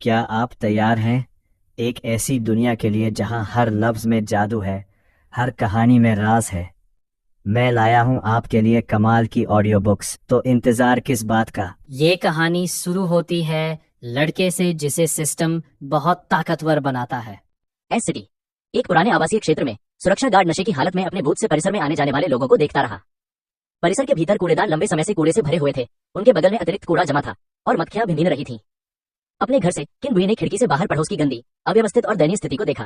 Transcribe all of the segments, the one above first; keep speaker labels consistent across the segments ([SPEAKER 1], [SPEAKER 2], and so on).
[SPEAKER 1] क्या आप तैयार हैं एक ऐसी दुनिया के लिए जहां हर लफ्ज में जादू है, हर कहानी में राज है। मैं लाया हूं आपके लिए कमाल की ऑडियो बुक्स, तो इंतजार किस बात का।
[SPEAKER 2] ये कहानी शुरू होती है लड़के से जिसे सिस्टम बहुत ताकतवर बनाता है।
[SPEAKER 3] एस सिटी, एक पुराने आवासीय क्षेत्र में सुरक्षा गार्ड नशे की हालत में अपने बूथ से परिसर में आने जाने वाले लोगों को देखता रहा। परिसर के भीतर कूड़ेदान लंबे समय से कूड़े से भरे हुए थे। उनके बगल में अतिरिक्त कूड़ा जमा था और मक्खियां भिनभिन रही थीं। अपने घर से किनबुई ने खिड़की से बाहर पड़ोस की गंदी, अव्यवस्थित और दयनीय स्थिति को देखा।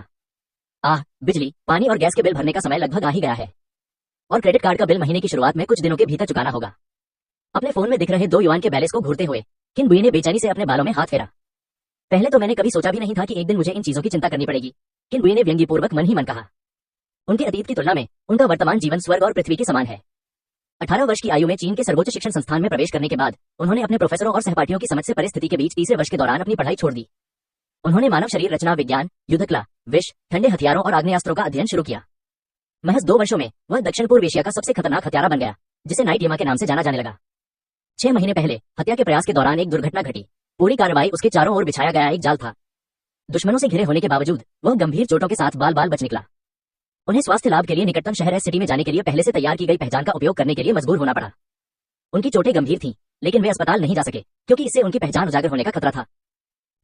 [SPEAKER 3] बिजली, पानी और गैस के बिल भरने का समय लगभग आ ही गया है और क्रेडिट कार्ड का बिल महीने की शुरुआत में कुछ दिनों के भीतर चुकाना होगा। अपने फोन में दिख रहे 2 युआन के बैलेंस को घूरते हुए किनबुई ने बेचैनी से अपने बालों में हाथ फेरा। पहले तो मैंने कभी सोचा भी नहीं था कि एक दिन मुझे इन चीजों की चिंता करनी पड़ेगी, किनबुई ने व्यंग्यपूर्वक मन ही मन कहा। उनके अतीत की तुलना में उनका वर्तमान जीवन स्वर्ग और पृथ्वी के समान है। 18 वर्ष की आयु में चीन के सर्वोच्च शिक्षण संस्थान में प्रवेश करने के बाद उन्होंने अपने प्रोफेसरों और सहपाठियों की समझ से परिस्थिति के बीच तीसरे वर्ष के दौरान अपनी पढ़ाई छोड़ दी। उन्होंने मानव शरीर रचना विज्ञान, युद्धकला, विष, ठंडे हथियारों और आग्नेयास्त्रों का अध्ययन शुरू किया। महज 2 वर्षों में वह दक्षिण पूर्व एशिया का सबसे खतरनाक हत्यारा बन गया, जिसे नाइट यमा के नाम से जाना जाने लगा। 6 महीने पहले हत्या के प्रयास के दौरान एक दुर्घटना घटी। पूरी कार्रवाई उसके चारों ओर बिछाया गया एक जाल था। दुश्मनों से घिरे होने के बावजूद वह गंभीर चोटों के साथ बाल बाल बच निकला। उन्हें स्वास्थ्य लाभ के लिए निकटतम शहर एस सिटी में जाने के लिए पहले से तैयार की गई पहचान का उपयोग करने के लिए मजबूर होना पड़ा। उनकी चोटें गंभीर थीं, लेकिन वे अस्पताल नहीं जा सके क्योंकि इससे उनकी पहचान उजागर होने का खतरा था।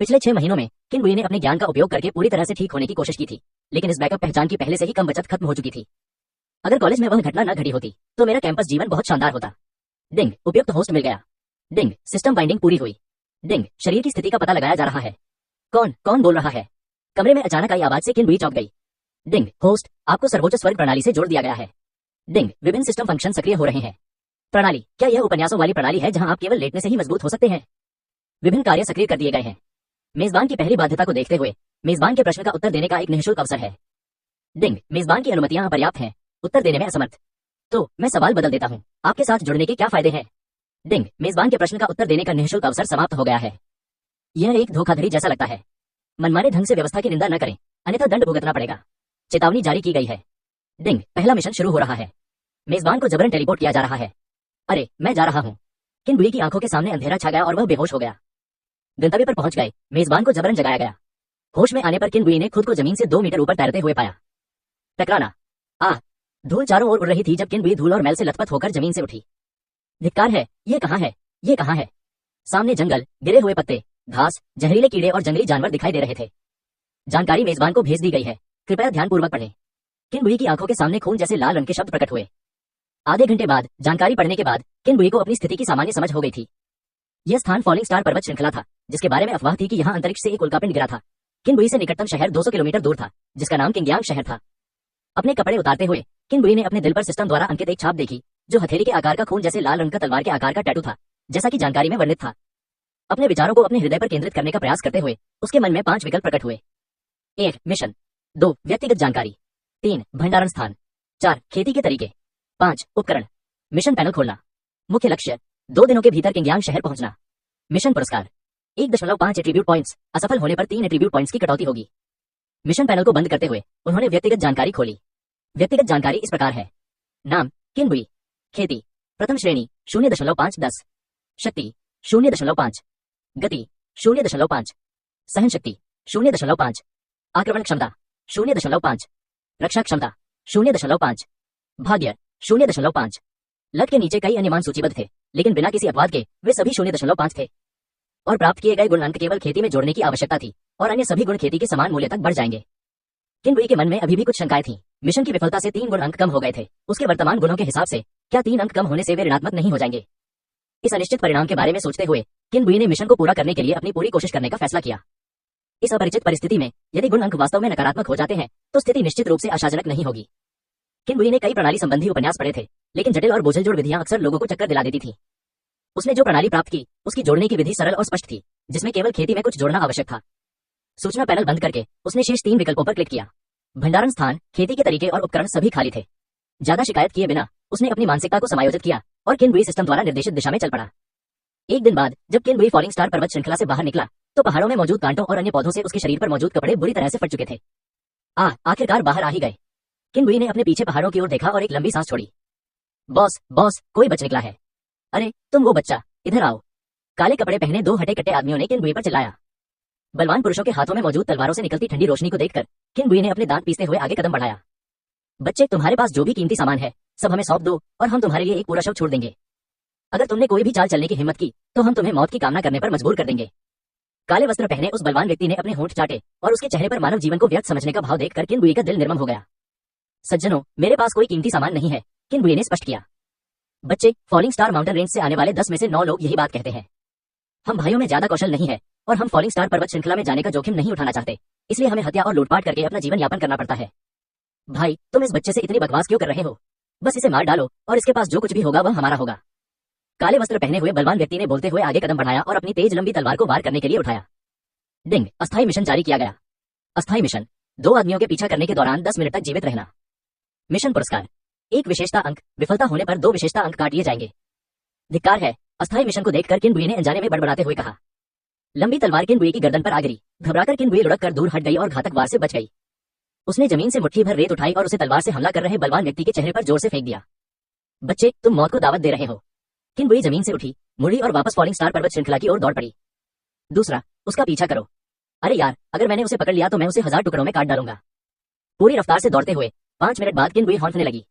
[SPEAKER 3] पिछले 6 महीनों में किनबुई ने अपने ज्ञान का उपयोग करके पूरी तरह से ठीक होने की कोशिश की थी, लेकिन इस बैकअप पहचान की पहले से ही कम बचत खत्म हो चुकी थी। अगर कॉलेज में वह घटना न घटी होती तो मेरा कैंपस जीवन बहुत शानदार होता। डिंग, उपयुक्त होस्ट मिल गया। डिंग, सिस्टम बाइंडिंग पूरी हुई। डिंग, शरीर की स्थिति का पता लगाया जा रहा है। कौन कौन बोल रहा है? कमरे में अचानक आई आवाज से किनबुई चौंक गई। डिंग, होस्ट, आपको सर्वोच्च स्वर्ग प्रणाली से जोड़ दिया गया है। डिंग, विभिन्न सिस्टम फंक्शन सक्रिय हो रहे हैं। प्रणाली, क्या यह उपन्यासों वाली प्रणाली है जहां आप केवल लेटने से ही मजबूत हो सकते हैं? विभिन्न कार्य सक्रिय कर दिए गए हैं। मेजबान की पहली बाध्यता को देखते हुए मेजबान के प्रश्न का उत्तर देने का एक निःशुल्क अवसर है। डिंग, मेजबान की अनुमतियां पर्याप्त हैं, उत्तर देने में असमर्थ। तो मैं सवाल बदल देता हूं, आपके साथ जुड़ने के क्या फायदे हैं? डिंग, मेजबान के प्रश्न का उत्तर देने का निःशुल्क अवसर समाप्त हो गया है। यह एक धोखाधड़ी जैसा लगता है। मनमाने ढंग से व्यवस्था की निंदा न करें, अन्यथा दंड भुगतना पड़ेगा। चेतावनी जारी की गई है। डिंग, पहला मिशन शुरू हो रहा है। मेजबान को जबरन टेलीपोर्ट किया जा रहा है। अरे, मैं जा रहा हूं। किनबुई की आंखों के सामने अंधेरा छा गया और वह बेहोश हो गया। गंतव्य पर पहुंच गए, मेजबान को जबरन जगाया गया। होश में आने पर किनबुई ने खुद को जमीन से 2 मीटर ऊपर तैरते हुए पाया। टकराना। धूल चारों ओर उड़ रही थी जब किनबुई धूल और मैल से लथपथ होकर जमीन से उठी। धिक्कार है, ये कहां है, ये कहां है? सामने जंगल, गिरे हुए पत्ते, घास, जहरीले कीड़े और जंगली जानवर दिखाई दे रहे थे। जानकारी मेजबान को भेज दी गई है, कृपया ध्यानपूर्वक पढ़ें। किनबुई की आंखों के सामने खून जैसे लाल रंग के शब्द प्रकट हुए। आधे घंटे बाद जानकारी पढ़ने के बाद किनबुई को अपनी स्थिति की सामान्य समझ हो गई थी। यह स्थान फॉलिंग स्टार पर्वत श्रृंखला था, जिसके बारे में अफवाह थी कि यहां अंतरिक्ष से एक उल्कापिंड गिरा था। किनबुई से निकटतम शहर 200 किलोमीटर दूर था, जिसका नाम किंगयांग शहर था। अपने कपड़े उतारते हुए किनबुई ने अपने दिल पर सिस्टम द्वारा अंकित एक छाप देखी, जो हथेली के आकार का खून जैसे लाल रंग का तलवार के आकार का टैटू था, जैसा कि जानकारी में वर्णित था। अपने विचारों को अपने हृदय पर केंद्रित करने का प्रयास करते हुए उसके मन में 5 विकल्प प्रकट हुए। 1 मिशन, 2 व्यक्तिगत जानकारी, 3 भंडारण स्थान, 4 खेती के तरीके, 5 उपकरण। मिशन पैनल खोलना। मुख्य लक्ष्य 2 दिनों के भीतर किंगयांग शहर पहुंचना। मिशन पुरस्कार 1.5 एट्रीब्यूट पॉइंट्स, असफल होने पर 3 एट्रीब्यूट पॉइंट्स की कटौती होगी। मिशन पैनल को बंद करते हुए उन्होंने व्यक्तिगत जानकारी खोली। व्यक्तिगत जानकारी इस प्रकार है। नाम किनबुई, खेती प्रथम श्रेणी 0.5-10, शक्ति 0.5, गति 0.5, सहन शक्ति 0.5, आक्रमण क्षमता 0.5, रक्षा क्षमता 0.5, भाग्य 0.5। लट के नीचे कई अन्य मान सूचीबद्ध थे, लेकिन बिना किसी अपवाद के वे सभी 0.5 थे। और प्राप्त किए गए गुण अंक केवल खेती में जोड़ने की आवश्यकता थी और अन्य सभी गुण खेती के समान मूल्य तक बढ़ जाएंगे। किनबुई के मन में अभी भी कुछ शंकाएं थीं। मिशन की विफलता से 3 गुण अंक कम हो गए थे। उसके वर्तमान गुणों के हिसाब से क्या 3 अंक कम होने से वे ऋणात्मक नहीं हो जाएंगे? इस अनिश्चित परिणाम के बारे में सोचते हुए किनबुई ने मिशन को पूरा करने के लिए अपनी पूरी कोशिश करने का फैसला किया। इस अपरिचित परिस्थिति में यदि गुण अंक वास्तव में नकारात्मक हो जाते हैं तो स्थिति निश्चित रूप से आशाजनक नहीं होगी। किनबुई ने कई प्रणाली संबंधी उपन्यास पढ़े थे, लेकिन जटिल और बोझल जोड़ विधियां अक्सर लोगों को चक्कर दिला देती थीं। उसने जो प्रणाली प्राप्त की उसकी जोड़ने की विधि सरल और स्पष्ट थी, जिसमें केवल खेती में कुछ जोड़ना आवश्यक था। सूचना पैनल बंद करके उसने शेष 3 विकल्पों पर क्लिक किया। भंडारण स्थान, खेती के तरीके और उपकरण सभी खाली थे। ज्यादा शिकायत किए बिना उसने अपनी मानसिकता को समायोजित किया और किनबुई सिस्टम द्वारा निर्देशित दिशा में चल पड़ा। एक दिन बाद जब किनबुई फॉलिंग स्टार पर्वत श्रृंखला से बाहर निकला तो पहाड़ों में मौजूद कांटों और अन्य पौधों से उसके शरीर पर मौजूद कपड़े बुरी तरह से फट चुके थे। आखिरकार बाहर आ ही गए। किनबुई ने अपने पीछे पहाड़ों की ओर देखा और एक लंबी सांस छोड़ी। बॉस, कोई बच निकला है। अरे तुम वो बच्चा, इधर आओ। काले कपड़े पहने 2 हटे कट्टे आदमियों ने किनबुई पर चिल्लाया। बलवान पुरुषों के हाथों में मौजूद तलवारों से निकलती ठंडी रोशनी को देखकर किनबुई ने अपने दांत पीसते हुए आगे कदम बढ़ाया। बच्चे, तुम्हारे पास जो भी कीमती सामान है सब हमें सौंप दो और हम तुम्हारे लिए एक पूरा शव छोड़ देंगे। अगर तुमने कोई भी चाल चलने की हिम्मत की तो हम तुम्हें मौत की कामना करने पर मजबूर कर देंगे। काले वस्त्र पहने उस बलवान व्यक्ति ने अपने होंठ चाटे और उसके चेहरे पर मानव जीवन को व्यर्थ समझने का भाव देखकर किनबुई का दिल निर्मम हो गया। सज्जनों, मेरे पास कोई कीमती सामान नहीं है, किनबुई ने स्पष्ट किया। बच्चे, फॉलिंग स्टार माउंटेन रेंज से आने वाले 10 में से 9 लोग यही बात कहते हैं। हम भाइयों में ज्यादा कौशल नहीं है और हम फॉलिंग स्टार पर्वत श्रृंखला में जाने का जोखिम नहीं उठाना चाहते, इसलिए हमें हत्या और लूटपाट करके अपना जीवन यापन करना पड़ता है। भाई, तुम इस बच्चे से इतनी बकवास क्यों कर रहे हो? बस इसे मार डालो और इसके पास जो कुछ भी होगा वह हमारा होगा। काले वस्त्र पहने हुए बलवान व्यक्ति ने बोलते हुए आगे कदम बढ़ाया और अपनी तेज लंबी तलवार को वार करने के लिए उठाया। डिंग, अस्थायी मिशन जारी किया गया। अस्थायी मिशन, 2 आदमियों के पीछा करने के दौरान 10 मिनट तक जीवित रहना। मिशन पुरस्कार, 1 विशेषता अंक, विफलता होने पर 2 विशेषता अंक काट दिए जाएंगे। धिक्कार है, अस्थायी मिशन को देखकर किनबुई ने अनजाने में बड़बड़ाते हुए कहा। लंबी तलवार किनबुई की गर्दन पर आ गिरी। घबराकर किनबुई लुढ़क कर दूर हट गई और घातक वार से बच गई। उसने जमीन से मुट्ठी भर रेत उठाई और उसे तलवार से हमला कर रहे बलवान व्यक्ति के चेहरे पर जोर से फेंक दिया। बच्चे, तुम मौत को दावत दे रहे हो। किनबुई जमीन से उठी, मुड़ी और वापस फॉलिंग स्टार पर्वत श्रृंखला की ओर दौड़ पड़ी। दूसरा, उसका पीछा करो। अरे यार, अगर मैंने उसे पकड़ लिया तो मैं उसे 1000 टुकड़ों में काट डालूंगा। पूरी रफ्तार से दौड़ते हुए 5 मिनट बाद किनबुई हौंकने लगी।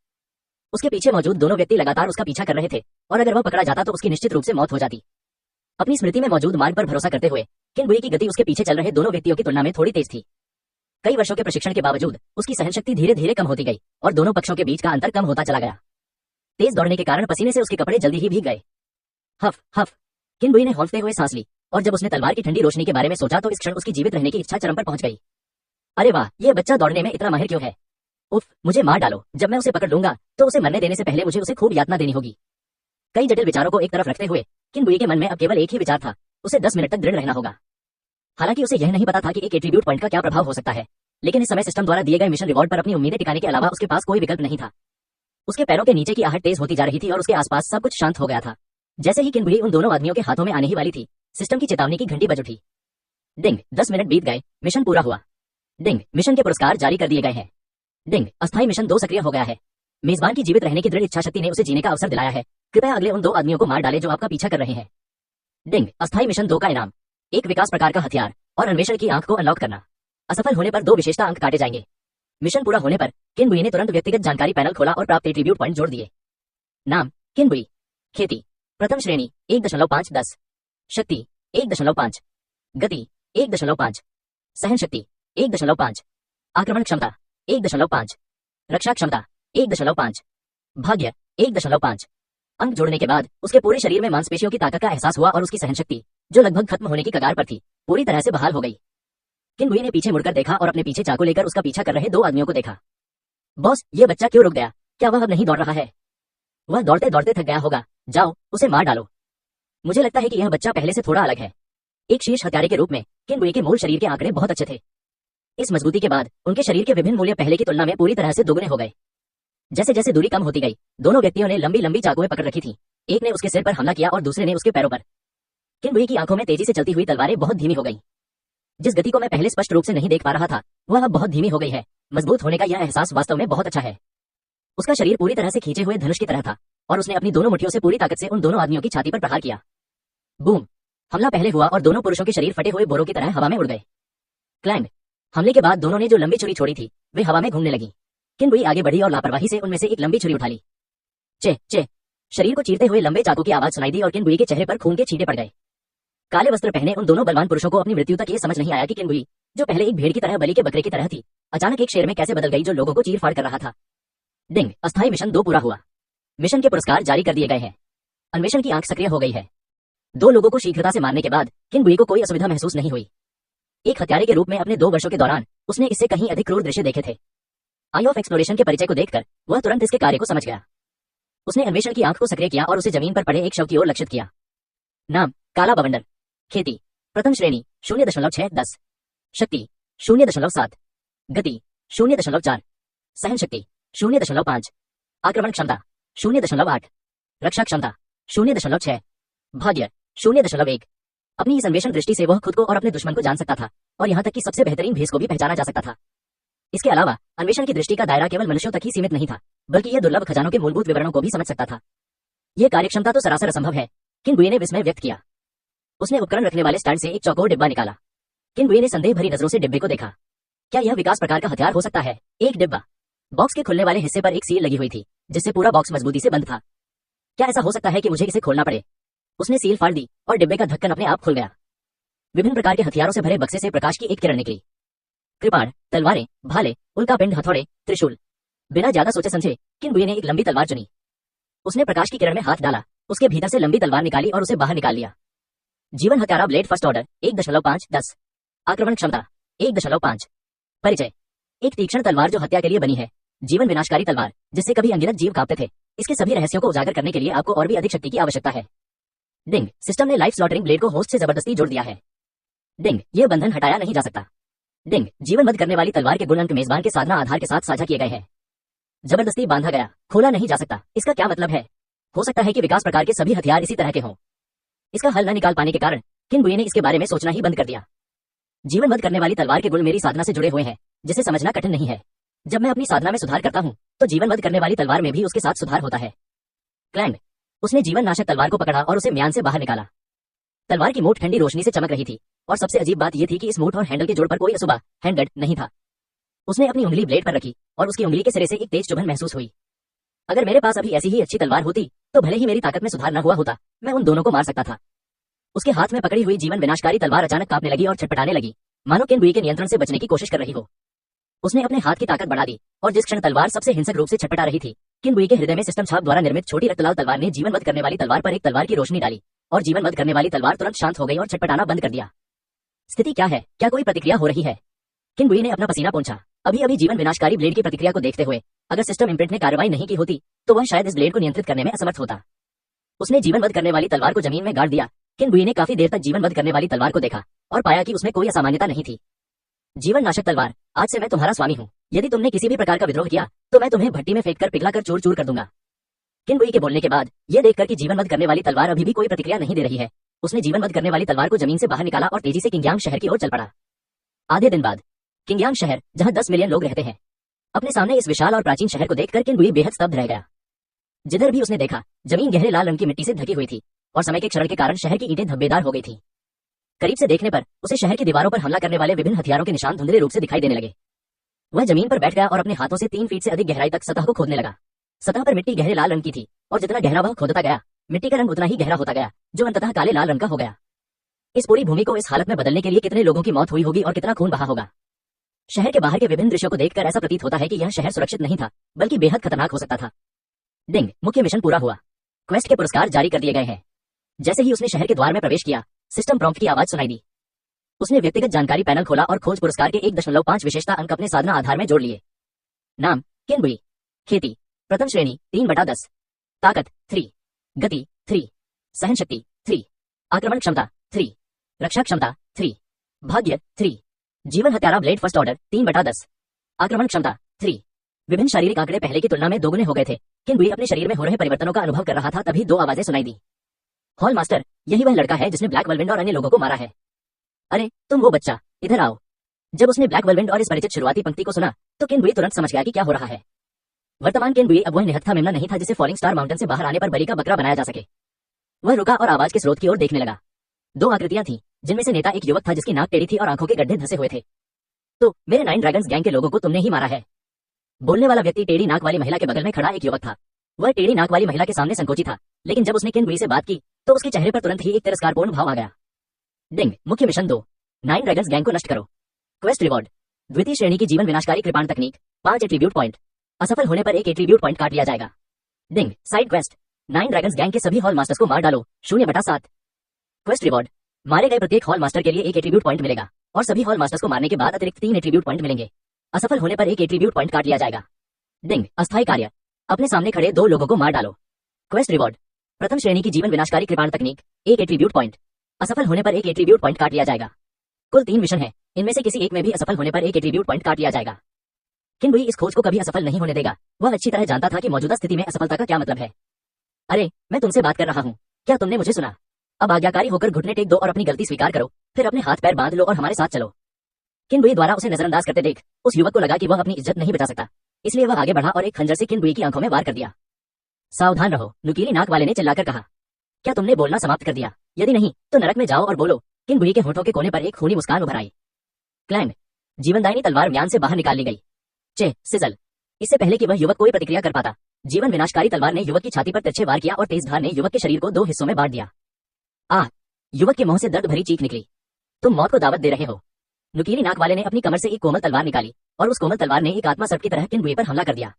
[SPEAKER 3] उसके पीछे मौजूद दोनों व्यक्ति लगातार उसका पीछा कर रहे थे और अगर वह पकड़ा जाता तो उसकी निश्चित रूप से मौत हो जाती। अपनी स्मृति में मौजूद मार्ग पर भरोसा करते हुए किनबुई की गति उसके पीछे चल रहे दोनों व्यक्तियों की तुलना में थोड़ी तेज थी। कई वर्षों के प्रशिक्षण के बावजूद उसकी सहनशक्ति धीरे धीरे कम होती गई और दोनों पक्षों के बीच का अंतर कम होता चला गया। तेज दौड़ने के कारण पसीने से उसके कपड़े जल्दी ही भीग गए। हफ हफ, किनबुई ने हौंकते हुए सांस ली और जब उसने तलवार की ठंडी रोशनी के बारे में सोचा तो इस क्षण उसकी जीवित रहने की इच्छा चरम पर पहुंच गई। अरे वाह, यह बच्चा दौड़ने में इतना माहिर क्यों है? उफ, मुझे मार डालो। जब मैं उसे पकड़ लूंगा तो उसे मरने देने से पहले मुझे उसे खूब यातना देनी होगी। कई जटिल विचारों को एक तरफ रखते हुए किनबुई के मन में अब केवल एक ही विचार था, उसे 10 मिनट तक दृढ़ रहना होगा। हालांकि उसे यह नहीं पता था कि एक एट्रीब्यूट पॉइंट का क्या प्रभाव हो सकता है, लेकिन इस समय सिस्टम द्वारा दिए गए मिशन रिवॉर्ड पर अपनी उम्मीदें टिकाने के अलावा उसके पास कोई विकल्प नहीं था। उसके पैरों के नीचे की आहट तेज होती जा रही थी और उसके आसपास सब कुछ शांत हो गया था। जैसे ही किनबुई उन दोनों आदमियों के हाथों में आने ही वाली थी, सिस्टम की चेतावनी की घंटी बज उठी। डिंग, 10 मिनट बीत गए, मिशन पूरा हुआ। डिंग, मिशन के पुरस्कार जारी कर दिए गए हैं। डिंग, अस्थायी मिशन 2 सक्रिय हो गया है। मेजबान की जीवित रहने की दृढ़ इच्छा शक्ति ने उसे जीने का अवसर दिलाया है। कृपया अगले उन 2 आदमियों को मार डाले जो आपका पीछा कर रहे हैं। डिंग, अस्थायी मिशन 2 का इनाम, 1 विकास प्रकार का हथियार और अन्वेषण की आंख को अनलॉक करना। असफल होने पर 2 विशेषता अंक काटे जाएंगे। मिशन पूरा होने पर किनबुई ने तुरंत व्यक्तिगत जानकारी पैनल खोला और प्राप्त एट्रीब्यूट पॉइंट जोड़ दिए। नाम, किनबुई। खेती, प्रथम श्रेणी 1.5-10। शक्ति 1.5। गति 1.5। सहन शक्ति 1.5। आक्रमण क्षमता 1.5। रक्षा क्षमता 1.5। भाग्य 1.5। अंक जोड़ने के बाद उसके पूरे शरीर में मांसपेशियों की ताकत का एहसास हुआ और उसकी सहन शक्ति, जो लगभग खत्म होने की कगार पर थी, पूरी तरह से बहाल हो गई। किनबुई ने पीछे मुड़कर देखा और अपने पीछे चाकू लेकर उसका पीछा कर रहे 2 आदमियों को देखा। बॉस, ये बच्चा क्यों रुक गया? क्या वह अब नहीं दौड़ रहा है? वह दौड़ते दौड़ते थक गया होगा। जाओ, उसे मार डालो। मुझे लगता है कि यह बच्चा पहले से थोड़ा अलग है। एक शीर्ष हत्यारे के रूप में किनबुई के मूल शरीर के आंकड़े बहुत अच्छे थे। इस मजबूती के बाद उनके शरीर के विभिन्न मूल्य पहले की तुलना में पूरी तरह से दोगुने हो गए। जैसे जैसे दूरी कम होती गई, दोनों व्यक्तियों ने लंबी लंबी चाकुएं पकड़ रखी थी। एक ने उसके सिर पर हमला किया और दूसरे ने उसके पैरों पर। किनबुई की आंखों में तेजी से चलती हुई तलवारें बहुत धीमी हो गईं। जिस गति को मैं पहले स्पष्ट रूप से नहीं देख पा रहा था, वह अब बहुत धीमी हो गई है। मजबूत होने का यह एहसास वास्तव में बहुत अच्छा है। उसका शरीर पूरी तरह से खींचे हुए धनुष की तरह था और उसने अपनी दोनों मुट्ठियों से पूरी ताकत से उन दोनों आदमियों की छाती पर प्रहार किया। बूम! हमला पहले हुआ और दोनों पुरुषों के शरीर फटे हुए बोरों की तरह हवा में उड़ गए। क्लैंग! हमले के बाद दोनों ने जो लंबी छुरी छोड़ी थी, वे हवा में घूमने लगी। किनबुई आगे बढ़ी और लापरवाही से उनमें से एक लंबी छुरी उठा ली। चे चे! शरीर को चीरते हुए लंबे चाकू की आवाज सुनाई दी और किनबुई के चेहरे पर खून के छींटे पड़ गए। काले वस्त्र पहने उन दोनों बलवान पुरुषों को अपनी मृत्यु तक ये समझ नहीं आया कि किनबुई, जो पहले एक भेड़ की तरह बलि के बकरे की तरह थी, अचानक एक शेर में कैसे बदल गई जो लोगों को चीर-फाड़ कर रहा था। डिंग, अस्थायी मिशन 2 पूरा हुआ। मिशन के पुरस्कार जारी कर दिए गए हैं। अन्वेषण की आंख सक्रिय हो गई है। 2 लोगों को शीघ्रता से मारने के बाद किनबुई को कोई असुविधा महसूस नहीं हुई। एक हत्यारे के रूप में अपने 2 वर्षों के दौरान उसने इससे कहीं अधिक क्रूर दृश्य देखे थे। आई ऑफ एक्सप्लोरेशन के परिचय को देखकर वह तुरंत इसके कार्य को समझ गया। उसने अन्वेषण की आंख को सक्रिय किया और उसे जमीन पर पड़े एक शव की ओर लक्षित किया। नाम, काला बवंडर। खेती, प्रथम श्रेणी 0.6-10। शक्ति 0.7। गति 0.4। सहन शक्ति 0.5। आक्रमण क्षमता 0.8। रक्षा क्षमता 0.6। भाग्य 0.1। अपनी इस अन्वेषण दृष्टि से वह खुद को और अपने दुश्मन को जान सकता था और यहाँ तक कि सबसे बेहतरीन भेष को भी पहचाना जा सकता था। इसके अलावा अन्वेषण की दृष्टि का दायरा केवल मनुष्यों तक ही सीमित नहीं था, बल्कि यह दुर्लभ खजानों के मूलभूत विवरणों को भी समझ सकता था। यह कार्यक्षमता तो सरासर असंभव है। किनबुई ने विस्मय व्यक्त किया। उसने उपकरण रखने वाले स्टैंड से एक चौकोर डिब्बा निकाला। किनबुई ने संदेह भरी नजरों से डिब्बे को देखा। क्या यह विकास प्रकार का हथियार हो सकता है? एक डिब्बा। बॉक्स के खुलने वाले हिस्से पर एक सील लगी हुई थी, जिससे पूरा बॉक्स मजबूती से बंद था। क्या ऐसा हो सकता है कि मुझे इसे खोलना पड़े? उसने सील फाड़ दी और डिब्बे का ढक्कन अपने आप खुल गया। विभिन्न प्रकार के हथियारों से भरे बक्से से प्रकाश की एक किरण निकली। कृपाण, तलवारें, भाले, उल्कापिंड, हथौड़े, त्रिशूल। बिना ज्यादा सोचे समझे किनबुई ने एक लंबी तलवार चुनी। उसने प्रकाश की किरण में हाथ डाला, उसके भीतर से लंबी तलवार निकाली और उसे बाहर निकाल लिया। जीवन हत्यारा ब्लेड फर्स्ट ऑर्डर 1.5 10। आक्रमण क्षमता 1.5। परिचय। एक तीक्ष्ण तलवार जो हत्या के लिए बनी है। जीवन विनाशकारी तलवार जिससे कभी अनगिनत जीव कांपते थे। इसके सभी रहस्यों को उजागर करने के लिए आपको और भी अधिक शक्ति की आवश्यकता है। डिंग, सिस्टम ने लाइफ स्लॉटरिंग ब्लेड को होस्ट से जबरदस्ती जोड़ दिया है। डिंग, यह बंधन हटाया नहीं जा सकता। डिंग, जीवन मद करने वाली तलवार के गुण अंक मेजबान के साधना आधार के साथ साझा किए गए हैं। जबरदस्ती बांधा गया, खोला नहीं जा सकता। इसका क्या मतलब है? हो सकता है कि विकास प्रकार के सभी हथियार इसी तरह के हों। इसका हल न निकाल पाने के कारण किनबुई ने इसके बारे में सोचना ही बंद कर दिया। जीवन मद करने वाली तलवार के गुण मेरी साधना से जुड़े हुए हैं, जिसे समझना कठिन नहीं है। जब मैं अपनी साधना में सुधार करता हूँ तो जीवन मद करने वाली तलवार में भी उसके साथ सुधार होता है। क्लैंग, उसने जीवन नाशक तलवार को पकड़ा और उसे म्यान से बाहर निकाला। तलवार की मूठ ठंडी रोशनी से चमक रही थी और सबसे अजीब बात यह थी कि इस मूठ और हैंडल के जोड़ पर कोई असुबा हैंडगट नहीं था। उसने अपनी उंगली ब्लेड पर रखी और उसकी उंगली के सिरे से एक तेज चुभन महसूस हुई। अगर मेरे पास अभी ऐसी ही अच्छी तलवार होती तो भले ही मेरी ताकत में सुधार न हुआ होता, मैं उन दोनों को मार सकता था। उसके हाथ में पकड़ी हुई जीवन विनाशकारी तलवार अचानक कांपने लगी और छटपटाने लगी, मानो किनबुई के नियंत्रण से बचने की कोशिश कर रही हो। उसने अपने हाथ की ताकत बढ़ा दी और जिस क्षण तलवार सबसे हिंसक रूप से छटपटा रही थी, किनबुई के हृदय में सिस्टम छाप द्वारा निर्मित छोटी रक्तलाल तलवार ने जीवन मद करने वाली तलवार पर एक तलवार की रोशनी डाली और जीवन मद करने वाली तलवार तुरंत शांत हो गई और छटपटाना बंद कर दिया। स्थिति क्या है? क्या कोई प्रतिक्रिया हो रही है? किनबुई ने अपना पसीना पोंछा। अभी अभी जीवन विनाशकारी ब्लेड की प्रतिक्रिया को देखते हुए अगर सिस्टम इम्प्रिंट ने कार्रवाई नहीं की होती तो वह शायद इस ब्लेड को नियंत्रित करने में असमर्थ होता। उसने जीवन मद करने वाली तलवार को जमीन में गाड़ दिया। किनबुई ने काफी देर तक जीवन मद करने वाली तलवार को देखा और पाया कि उसमें कोई असामान्यता नहीं थी। जीवन नाशक तलवार, आज से मैं तुम्हारा स्वामी हूँ। यदि तुमने किसी भी प्रकार का विद्रोह किया तो मैं तुम्हें भट्टी में फेंककर पिघलाकर चूर चूर कर दूंगा। किनबुई के बोलने के बाद यह देखकर कि जीवन मद करने वाली तलवार अभी भी कोई प्रतिक्रिया नहीं दे रही है, उसने जीवन मद करने वाली तलवार को जमीन से बाहर निकाला और तेजी से किंगयांग शहर की ओर चल पड़ा। आधे दिन बाद किंगयांग शहर, जहां 10 मिलियन लोग रहते हैं। अपने सामने इस विशाल और प्राचीन शहर को देखकर किनबुई बेहद स्तब्ध रह गया। जिधर भी उसने देखा जमीन गहरे लाल रंग की मिट्टी से ढकी हुई थी और समय के क्षरण के कारण शहर की ईंटें धब्बेदार हो गई थी। करीब से देखने पर उसे शहर की दीवारों पर हमला करने वाले विभिन्न हथियारों के निशान धुंधले रूप से दिखाई देने लगे। वह जमीन पर बैठ गया और अपने हाथों से 3 फीट से अधिक गहराई तक सतह को खोदने लगा। सतह पर मिट्टी गहरे लाल रंग की थी और जितना गहरा वह खोदता गया मिट्टी का रंग उतना ही गहरा होता गया, जो अंततः काले लाल रंग का हो गया। इस पूरी भूमि को इस हालत में बदलने के लिए कितने लोगों की मौत हुई होगी और कितना खून बहा होगा। शहर के बाहर के विभिन्न दृश्यों को देखकर ऐसा प्रतीत होता है कि यह शहर सुरक्षित नहीं था, बल्कि बेहद खतरनाक हो सकता था। डिंग, मुख्य मिशन पूरा हुआ। क्वेस्ट के पुरस्कार जारी कर दिए गए हैं। जैसे ही उसने शहर के द्वार में प्रवेश किया, सिस्टम प्रॉम्प्ट की आवाज सुनाई दी। उसने व्यक्तिगत जानकारी पैनल खोला और खोज पुरस्कार के 1.5 विशेषता अंक अपने साधना आधार में जोड़ लिए। नाम किनबुई। खेती प्रथम श्रेणी 3/10। ताकत 3। गति 3। सहन शक्ति 3। आक्रमण क्षमता 3। रक्षा क्षमता 3। भाग्य 3। जीवन हत्यारा ब्लेड फर्स्ट ऑर्डर 3/10। आक्रमण क्षमता 3। विभिन्न शारीरिक आंकड़े पहले की तुलना में दोगुने हो गए थे। किनबुई अपने शरीर में हो रहे परिवर्तनों का अनुभव कर रहा था, तभी 2 आवाजें सुनाई दी। हॉल मास्टर, यही वह लड़का है जिसने ब्लैक वर्लविंड और अन्य लोगों को मारा है। अरे तुम वो बच्चा, इधर आओ। जब उसने ब्लैक वर्लविंड और इस परिचित शुरुआती पंक्ति को सुना तो किनबुई तुरंत समझ गया कि क्या हो रहा है। वर्तमान किनबुई अब वह निहत्था मेमना नहीं था जिसे फॉलिंग स्टार माउंटेन से बाहर आने पर बलि का बकरा बनाया जा सके। वह रुका और आवाज के स्रोत की ओर देखने लगा। 2 आकृतियां थीं, जिनमें से नेता एक युवक था जिसकी नाक टेढ़ी थी और आंखों के गड्ढे धंसे हुए थे। तो मेरे 9 ड्रैगन्स गैंग के लोगों को तुमने ही मारा है। बोलने वाला व्यक्ति टेढ़ी नाक वाली महिला के बगल में खड़ा एक युवक था। वह टेढ़ी नाक वाली महिला के सामने संकोची था, लेकिन जब उसने किनबुई से बात की तो उसके चेहरे पर तुरंत ही एक तिरस्कारपूर्ण भाव आ गया। डिंग, मुख्य मिशन 2, 9 ड्रैगन्स गैंग को नष्ट करो। क्वेस्ट रिवॉर्ड, द्वितीय श्रेणी की जीवन विनाशकारी कृपाण तकनीक 5 एट्रीब्यूट पॉइंट। असफल होने पर 1 एट्रीब्यूट पॉइंट काट लिया जाएगा। डिंग, साइड क्वेस्ट, 9 ड्रैगन्स गैंग के सभी हॉल मास्टर्स को मार डालो 0/7। क्वेस्ट रिवॉर्ड, मारे गए प्रत्येक हॉल मास्टर के लिए 1 एट्रीब्यूट पॉइंट मिलेगा और सभी हॉल मास्टर्स को मारने के बाद अतिरिक्त 3 एट्रीब्यूट पॉइंट मिलेंगे। असफल होने पर 1 एट्रीब्यूट पॉइंट काट लिया जाएगा। डिंग, अस्थायी कार्य, अपने सामने खड़े 2 लोगों को मार डालो। क्वेस्ट रिवॉर्ड, प्रथम श्रेणी की जीवन विनाशकारी कृपाण तकनीक 1 एट्रीब्यूट पॉइंट। असफल होने पर 1 एट्रीब्यूट पॉइंट काट लिया जाएगा। कुल 3 मिशन है, इनमें से किसी एक में भी असफल होने पर 1 एट्रीब्यूट पॉइंट काट लिया जाएगा। किनबुई इस खोज को कभी असफल नहीं होने देगा। वह अच्छी तरह जानता था कि मौजूदा स्थिति में असफलता का क्या मतलब है। अरे मैं तुमसे बात कर रहा हूँ, क्या तुमने मुझे सुना? अब आज्ञाकारी होकर घुटने टेक दो और अपनी गलती स्वीकार करो, फिर अपने हाथ पैर बांध लो और हमारे साथ चलो। किनबुई द्वारा उसे नजरअंदाज करते देख उस युवक को लगा कि वह अपनी इज्जत नहीं बचा सकता, इसलिए वह आगे बढ़ा और एक खंजर से किनबुई की आंखों में वार कर दिया। सावधान रहो, नुकीली नाक वाले ने चिल्लाकर कहा। क्या तुमने बोलना समाप्त कर दिया? यदि नहीं तो नरक में जाओ और बोलो। किनबुई के होठों के कोने पर एक खूनी मुस्कान उभर आई क्लैंग। जीवनदायिनी तलवार म्यान से बाहर निकाल ली गई। चे सिजल। इससे पहले कि वह युवक कोई प्रतिक्रिया कर पाता, जीवन विनाशकारी तलवार ने युवक की छाती पर तिरछे वार किया और तेज धार ने युवक के शरीर को 2 हिस्सों में बांट दिया। आह! युवक के मुंह से दर्द भरी चीख निकली। तुम मौत को दावत दे रहे हो। नुकीली नाक वाले ने अपनी कमर से एक कोमल तलवार निकाली और उस कोमल तलवार ने एक आत्मा सर्प की तरह किनबुई पर हमला कर दिया।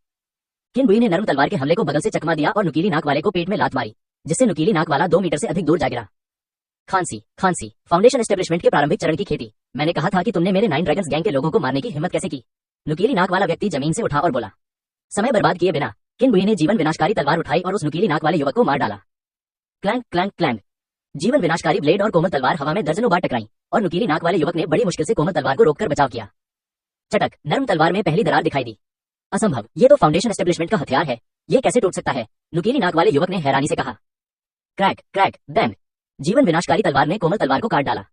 [SPEAKER 3] किनबुई ने नरम तलवार के हमले को बगल से चकमा दिया और नुकीली नाक वाले को पेट में लात मारी, जिससे नुकीली नाक वाला 2 मीटर से अधिक दूर जा गिरा। खांसी फाउंडेशन एस्टेब्लिशमेंट के प्रारंभिक चरण की खेती। मैंने कहा था कि तुमने मेरे 9 ड्रैगन्स गैंग के लोगों को मारने की हिम्मत कैसे की? नुकीली नाक वाला व्यक्ति जमीन से उठा और बोला। समय बर्बाद किए बिना किनबुई ने जीवन विनाशकारी तलवार उठाई और उस नुकीली नाक वाले युवक को मार डाला। Clank clank clank. जीवन विनाशकारी ब्लेड और कोमल तलवार हवा में दर्जनों बार टकराई और नुकीली नाक वाले युवक ने बड़ी मुश्किल से कोमल तलवार को रोककर बचाव किया। चटक। नरम तलवार में पहली दरार दिखाई दी। असंभव, ये तो फाउंडेशन एस्टेब्लिशमेंट का हथियार है, ये कैसे टूट सकता है? नुकीली नाक वाले युवक ने हैरानी से कहा। Crack crack bang. जीवन विनाशकारी तलवार ने कोमल तलवार को काट डाला।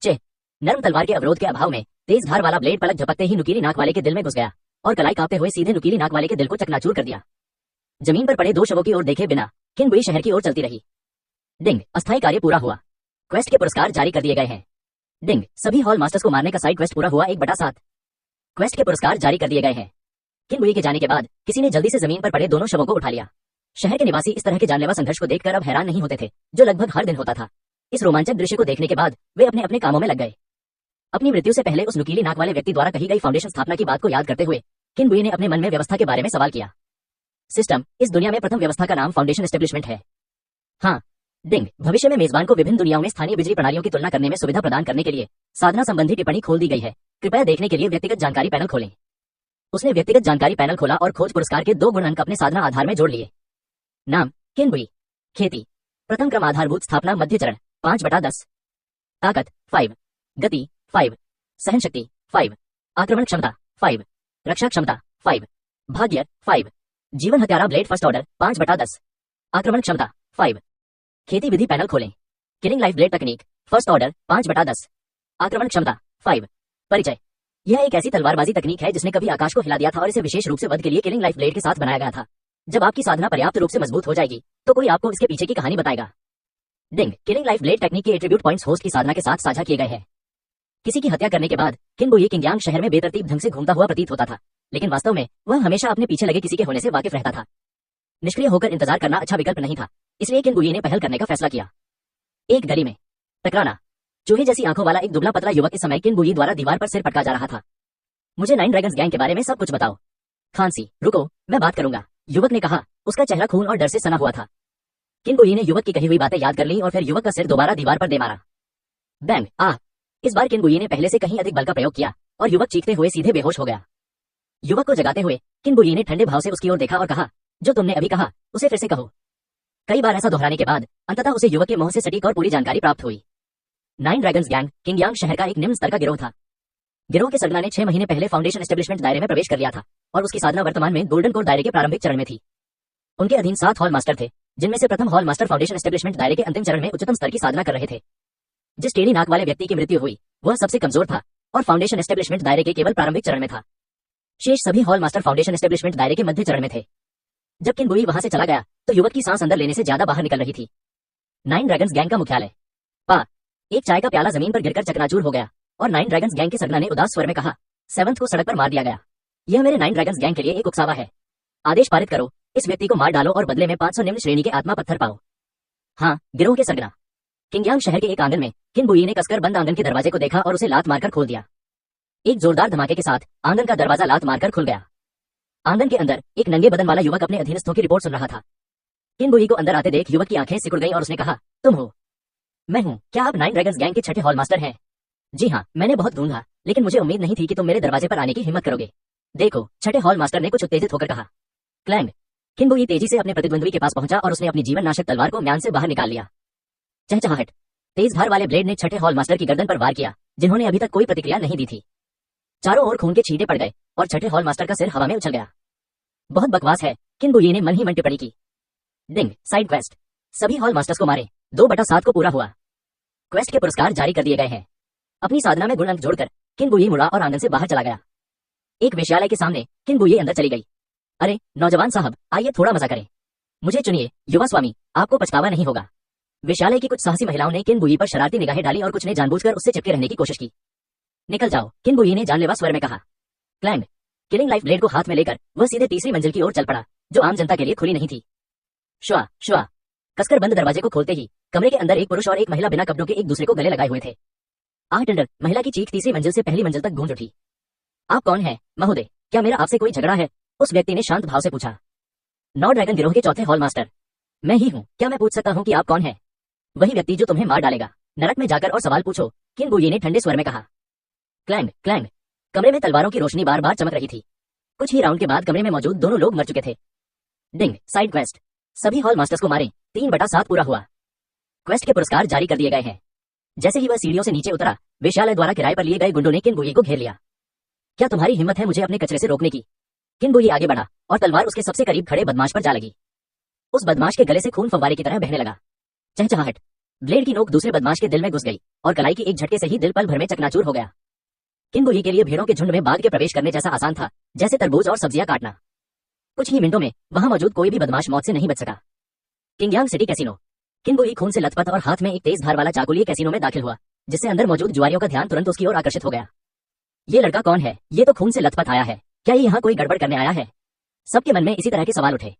[SPEAKER 3] चे। नरम तलवार के अवरोध के अभाव में तेज धार वाला ब्लेड पलक झपकते ही नुकीली नाक वाले के दिल में घुस गया और कलाई कांपते हुए सीधे नुकीली नाक वाले के दिल को चकनाचूर कर दिया। जमीन पर पड़े 2 शवों की ओर देखे बिना किनबुई शहर की ओर चलती रही। डिंग। अस्थायी कार्य पूरा हुआ। क्वेस्ट के पुरस्कार जारी कर दिए गए हैं। डिंग। सभी हॉल मास्टर्स को मारने का साइड क्वेस्ट पूरा हुआ 1/7। क्वेस्ट के पुरस्कार जारी कर दिए गए हैं। किनबुई के जाने के बाद किसी ने जल्दी से जमीन पर पड़े दोनों शवों को उठा लिया। शहर के निवासी इस तरह के जानलेवा संघर्ष को देखकर अब हैरान नहीं होते थे, जो लगभग हर दिन होता था। इस रोमांचक दृश्य को देखने के बाद वे अपने अपने कामों में लग गए। अपनी मृत्यु से पहले उस नुकीली नाक वाले व्यक्ति द्वारा कही गई फाउंडेशन स्थापना की बात को याद करते हुए किनबुई ने अपने मन में व्यवस्था के बारे में सवाल किया। सिस्टम। इस दुनिया में प्रथम व्यवस्था का नाम फाउंडेशन एस्टेब्लिशमेंट है। हाँ। डिंग। भविष्य में मेजबान को विभिन्न दुनियाओं में स्थानीय बिजली प्रणालियों की तुलना करने में सुविधा प्रदान करने के लिए साधना संबंधी टिप्पणी खोल दी गई है। कृपया देखने के लिए व्यक्तिगत जानकारी पैनल खोलें। उसने व्यक्तिगत जानकारी पैनल खोला और खोज पुरस्कार के 2 गुण अंक अपने साधना आधार में जोड़ लिए। नाम किनबुई। खेती। प्रथम क्रम आधारभूत स्थापना मध्य चरण 5/10। ताकत 5। गति 5। सहन शक्ति 5। आक्रमण क्षमता 5। रक्षा क्षमता 5। भाग्य 5। जीवन हत्यारा ब्लेड फर्स्ट ऑर्डर 5/10। आक्रमण क्षमता 5। खेती विधि पैनल खोलें। किलिंग लाइफ ब्लेड तकनीक फर्स्ट ऑर्डर 5/10। आक्रमण क्षमता 5। परिचय। यह एक ऐसी तलवारबाजी तकनीक है जिसने कभी आकाश को हिला दिया था और इसे विशेष रूप से वध के लिए किलिंग लाइफ ब्लेड के साथ बनाया गया था। जब आपकी साधना पर्याप्त रूप से मजबूत हो जाएगी तो कोई आपको इसके पीछे की कहानी बताएगा। डिंग। किलिंग लाइफ ब्लेड टेक्निक के एट्रीब्यूट पॉइंट्स होस्ट की साधना के साथ साझा किए गए हैं। किसी की हत्या करने के बाद किनबुई किंगयांग शहर में बेतरतीब ढंग से घूमता हुआ प्रतीत होता था, लेकिन वास्तव में वह हमेशा अपने पीछे लगे किसी के होने से वाकिफ रहता था। निष्क्रिय होकर इंतजार करना अच्छा विकल्प नहीं था, इसलिए किनबुई ने पहल करने का फैसला किया। एक गली में टकराना। चूहे जैसी आंखों वाला एक दुबला पतला युवक इस समय किनबुई द्वारा दीवार पर सिर पटका जा रहा था। मुझे 9 ड्रैगन्स गैंग के बारे में सब कुछ बताओ। खांसी। रुको, मैं बात करूंगा, युवक ने कहा। उसका चेहरा खून और डर से सना हुआ था। किनबुई ने युवक की कही हुई बातें याद कर ली और फिर युवक का सिर दोबारा दीवार पर दे मारा। बैंग। आह! इस बार किनबुई ने पहले से कहीं अधिक बल का प्रयोग किया और युवक चीखते हुए सीधे बेहोश हो गया। युवक को जगाते हुए किनबुई ने ठंडे भाव से उसकी ओर देखा और कहा, जो तुमने अभी कहा उसे फिर से कहो। कई बार ऐसा दोहराने के बाद अंततः उसे युवक के मुंह से सटीक और पूरी जानकारी प्राप्त हुई। 9 ड्रैगन्स गैंग किंगयांग शहर का एक निम्न स्तर का गिरोह था। गिरोह के सरगना ने 6 महीने पहले फाउंडेशन एस्टेब्लिशमेंट दायरे में प्रवेश कर लिया था और उसकी साधना वर्तमान में गोल्डन कोर दायरे के प्रारंभिक चरण में थी। उनके अधीन 7 हॉल मास्टर थे, जिनमें से प्रथम हॉल मास्टर फाउंडेशन एस्टेब्लिशमेंट दायरे के अंतिम चरण में उच्चतम स्तर की साधना कर रहे थे। जिस टेढ़ी नाक वाले व्यक्ति की मृत्यु हुई वह सबसे कमजोर था और फाउंडेशन एस्टेब्लिशमेंट दायरे के केवल प्रारंभिक चरण में था। शेष सभी हॉल मास्टर फाउंडेशन एस्टेब्लिशमेंट दायरे के मध्य चरण में थे। जब किनबुई वहां से चला गया तो युवक की सांस अंदर लेने से ज्यादा बाहर निकल रही थी। 9 ड्रैगन्स गैंग का मुख्यालय। पा। एक चाय का प्याला जमीन पर गिरकर चकनाचूर हो गया और 9 ड्रैगन्स गैंग के सरगना ने उदास स्वर में कहा, 7th को सड़क पर मार दिया गया। यह मेरे 9 ड्रैगन्स गैंग के लिए एक उकसावा है। आदेश पारित करो, इस व्यक्ति को मार डालो और बदले में 500 निम्न श्रेणी के आत्मा पत्थर पाओ। हाँ, गिरोह के सरगना। किंगयांग शहर के एक आंगन में किनबुई ने कसकर बंद आंगन के दरवाजे को देखा और उसे लात मारकर खोल दिया। एक जोरदार धमाके के साथ आंगन का दरवाजा लात मारकर खुल गया। आंगन के अंदर एक नंगे बदन वाला युवक अपने अधीनस्थों की रिपोर्ट सुन रहा था। किनबुई को अंदर आते देख युवक की आंखें सिकुड़ गईं और उसने कहा, तुम हो? मैं हूँ। क्या आप 9 ड्रैगन्स गैंग के छठे हॉल मास्टर हैं? जी हाँ, मैंने बहुत ढूंढा, लेकिन मुझे उम्मीद नहीं थी कि तुम मेरे दरवाजे पर आने की हिम्मत करोगे। देखो, छठे हॉल मास्टर ने कुछ उत्तेजित होकर कहा। क्लैंग। किनबुई तेजी से अपने प्रतिद्वंद्वी के पास पहुंचा और उसने अपनी जीवन नाशक तलवार को म्यान से बाहर निकाल लिया। चहचहाहट। तेज धार वाले ब्लेड ने छठे हॉल मास्टर की गर्दन पर वार किया, जिन्होंने अभी तक कोई प्रतिक्रिया नहीं दी थी। चारों ओर खून के छींटे पड़ गए और छठे हॉल मास्टर का सिर हवा में उछल गया। बहुत बकवास है, किनबुई ने मन ही मन टिप्पणी की। डिंग। Side quest. सभी हॉल मास्टर्स को मारे। 2/7 को पूरा हुआ। क्वेस्ट के पुरस्कार जारी कर दिए गए हैं। अपनी साधना में गुण अंक जोड़कर किनबुई मुड़ा और आंगन से बाहर चला गया। एक वेश्यालय के सामने किनबुई अंदर चली गई। अरे नौजवान साहब, आइए थोड़ा मजा करें। मुझे चुनिए युवा स्वामी, आपको पछतावा नहीं होगा। वेश्यालय की कुछ साहसी महिलाओं ने किनबुई पर शरारती निगाहें डाली और कुछ ने जानबूझकर उससे चिपके रहने की कोशिश की। निकल जाओ, किन बुई ने जानलेवा स्वर में कहा। क्लैंग। किलिंग लाइफ ब्लेड को हाथ में लेकर वह सीधे तीसरी मंजिल की ओर चल पड़ा, जो आम जनता के लिए खुली नहीं थी। श्वा श्वा कसकर बंद दरवाजे को खोलते ही कमरे के अंदर एक पुरुष और एक महिला बिना कपड़ों के एक दूसरे को गले लगाए हुए थे। आह टेंडर, महिला की चीख तीसरी मंजिल से पहली मंजिल तक गूंज उठी। आप कौन हैं, महोदय? क्या मेरा आपसे कोई झगड़ा है? उस व्यक्ति ने शांत भाव से पूछा। नौ ड्रैगन गिरोह के चौथे हॉल मास्टर मैं ही हूँ, क्या मैं पूछ सकता हूँ कि आप कौन हैं? वही व्यक्ति जो तुम्हें मार डालेगा। नरक में जाकर और सवाल पूछो, किन बुई ने ठंडे स्वर में कहा। क्लैंग क्लैंग कमरे में तलवारों की रोशनी बार बार चमक रही थी। कुछ ही राउंड के बाद कमरे में मौजूद दोनों लोग मर चुके थे। डिंग साइड क्वेस्ट, सभी हॉल मास्टर्स को मारें। 3/7 पूरा हुआ। क्वेस्ट के पुरस्कार जारी कर दिए गए हैं। जैसे ही वह सीढ़ियों से नीचे उतरा, वेश्यालय द्वारा किराए पर लिए गए गुंडों ने किन बुई को घेर लिया। क्या तुम्हारी हिम्मत है मुझे अपने कचरे से रोकने की? किन बुई आगे बढ़ा और तलवार उसके सबसे करीब खड़े बदमाश पर जा लगी। उस बदमाश के गले से खून फव्वारे की तरह बहने लगा। चहचहाहट, ब्लेड की नोक दूसरे बदमाश के दिल में घुस गई और कलाई की एक झटके से ही दिल पल भर में चकनाचूर हो गया। किन बुई के लिए भेड़ों के झुंड में बाघ के प्रवेश करने जैसा आसान था जैसे तरबूज और सब्जियां काटना। कुछ ही मिनटों में वहां मौजूद कोई भी बदमाश मौत से नहीं बच सका। किंगयांग सिटी कैसीनो। किन बुई खून से लथपथ और हाथ में एक तेज धार वाला चाकू लिए कैसीनो में दाखिल हुआ, जिससे अंदर मौजूद जुआरियों का ध्यान तुरंत उसकी ओर आकर्षित हो गया। ये लड़का कौन है? ये तो खून से लथपथ आया है। क्या ये यहाँ कोई गड़बड़ करने आया है? सबके मन में इसी तरह के सवाल उठे।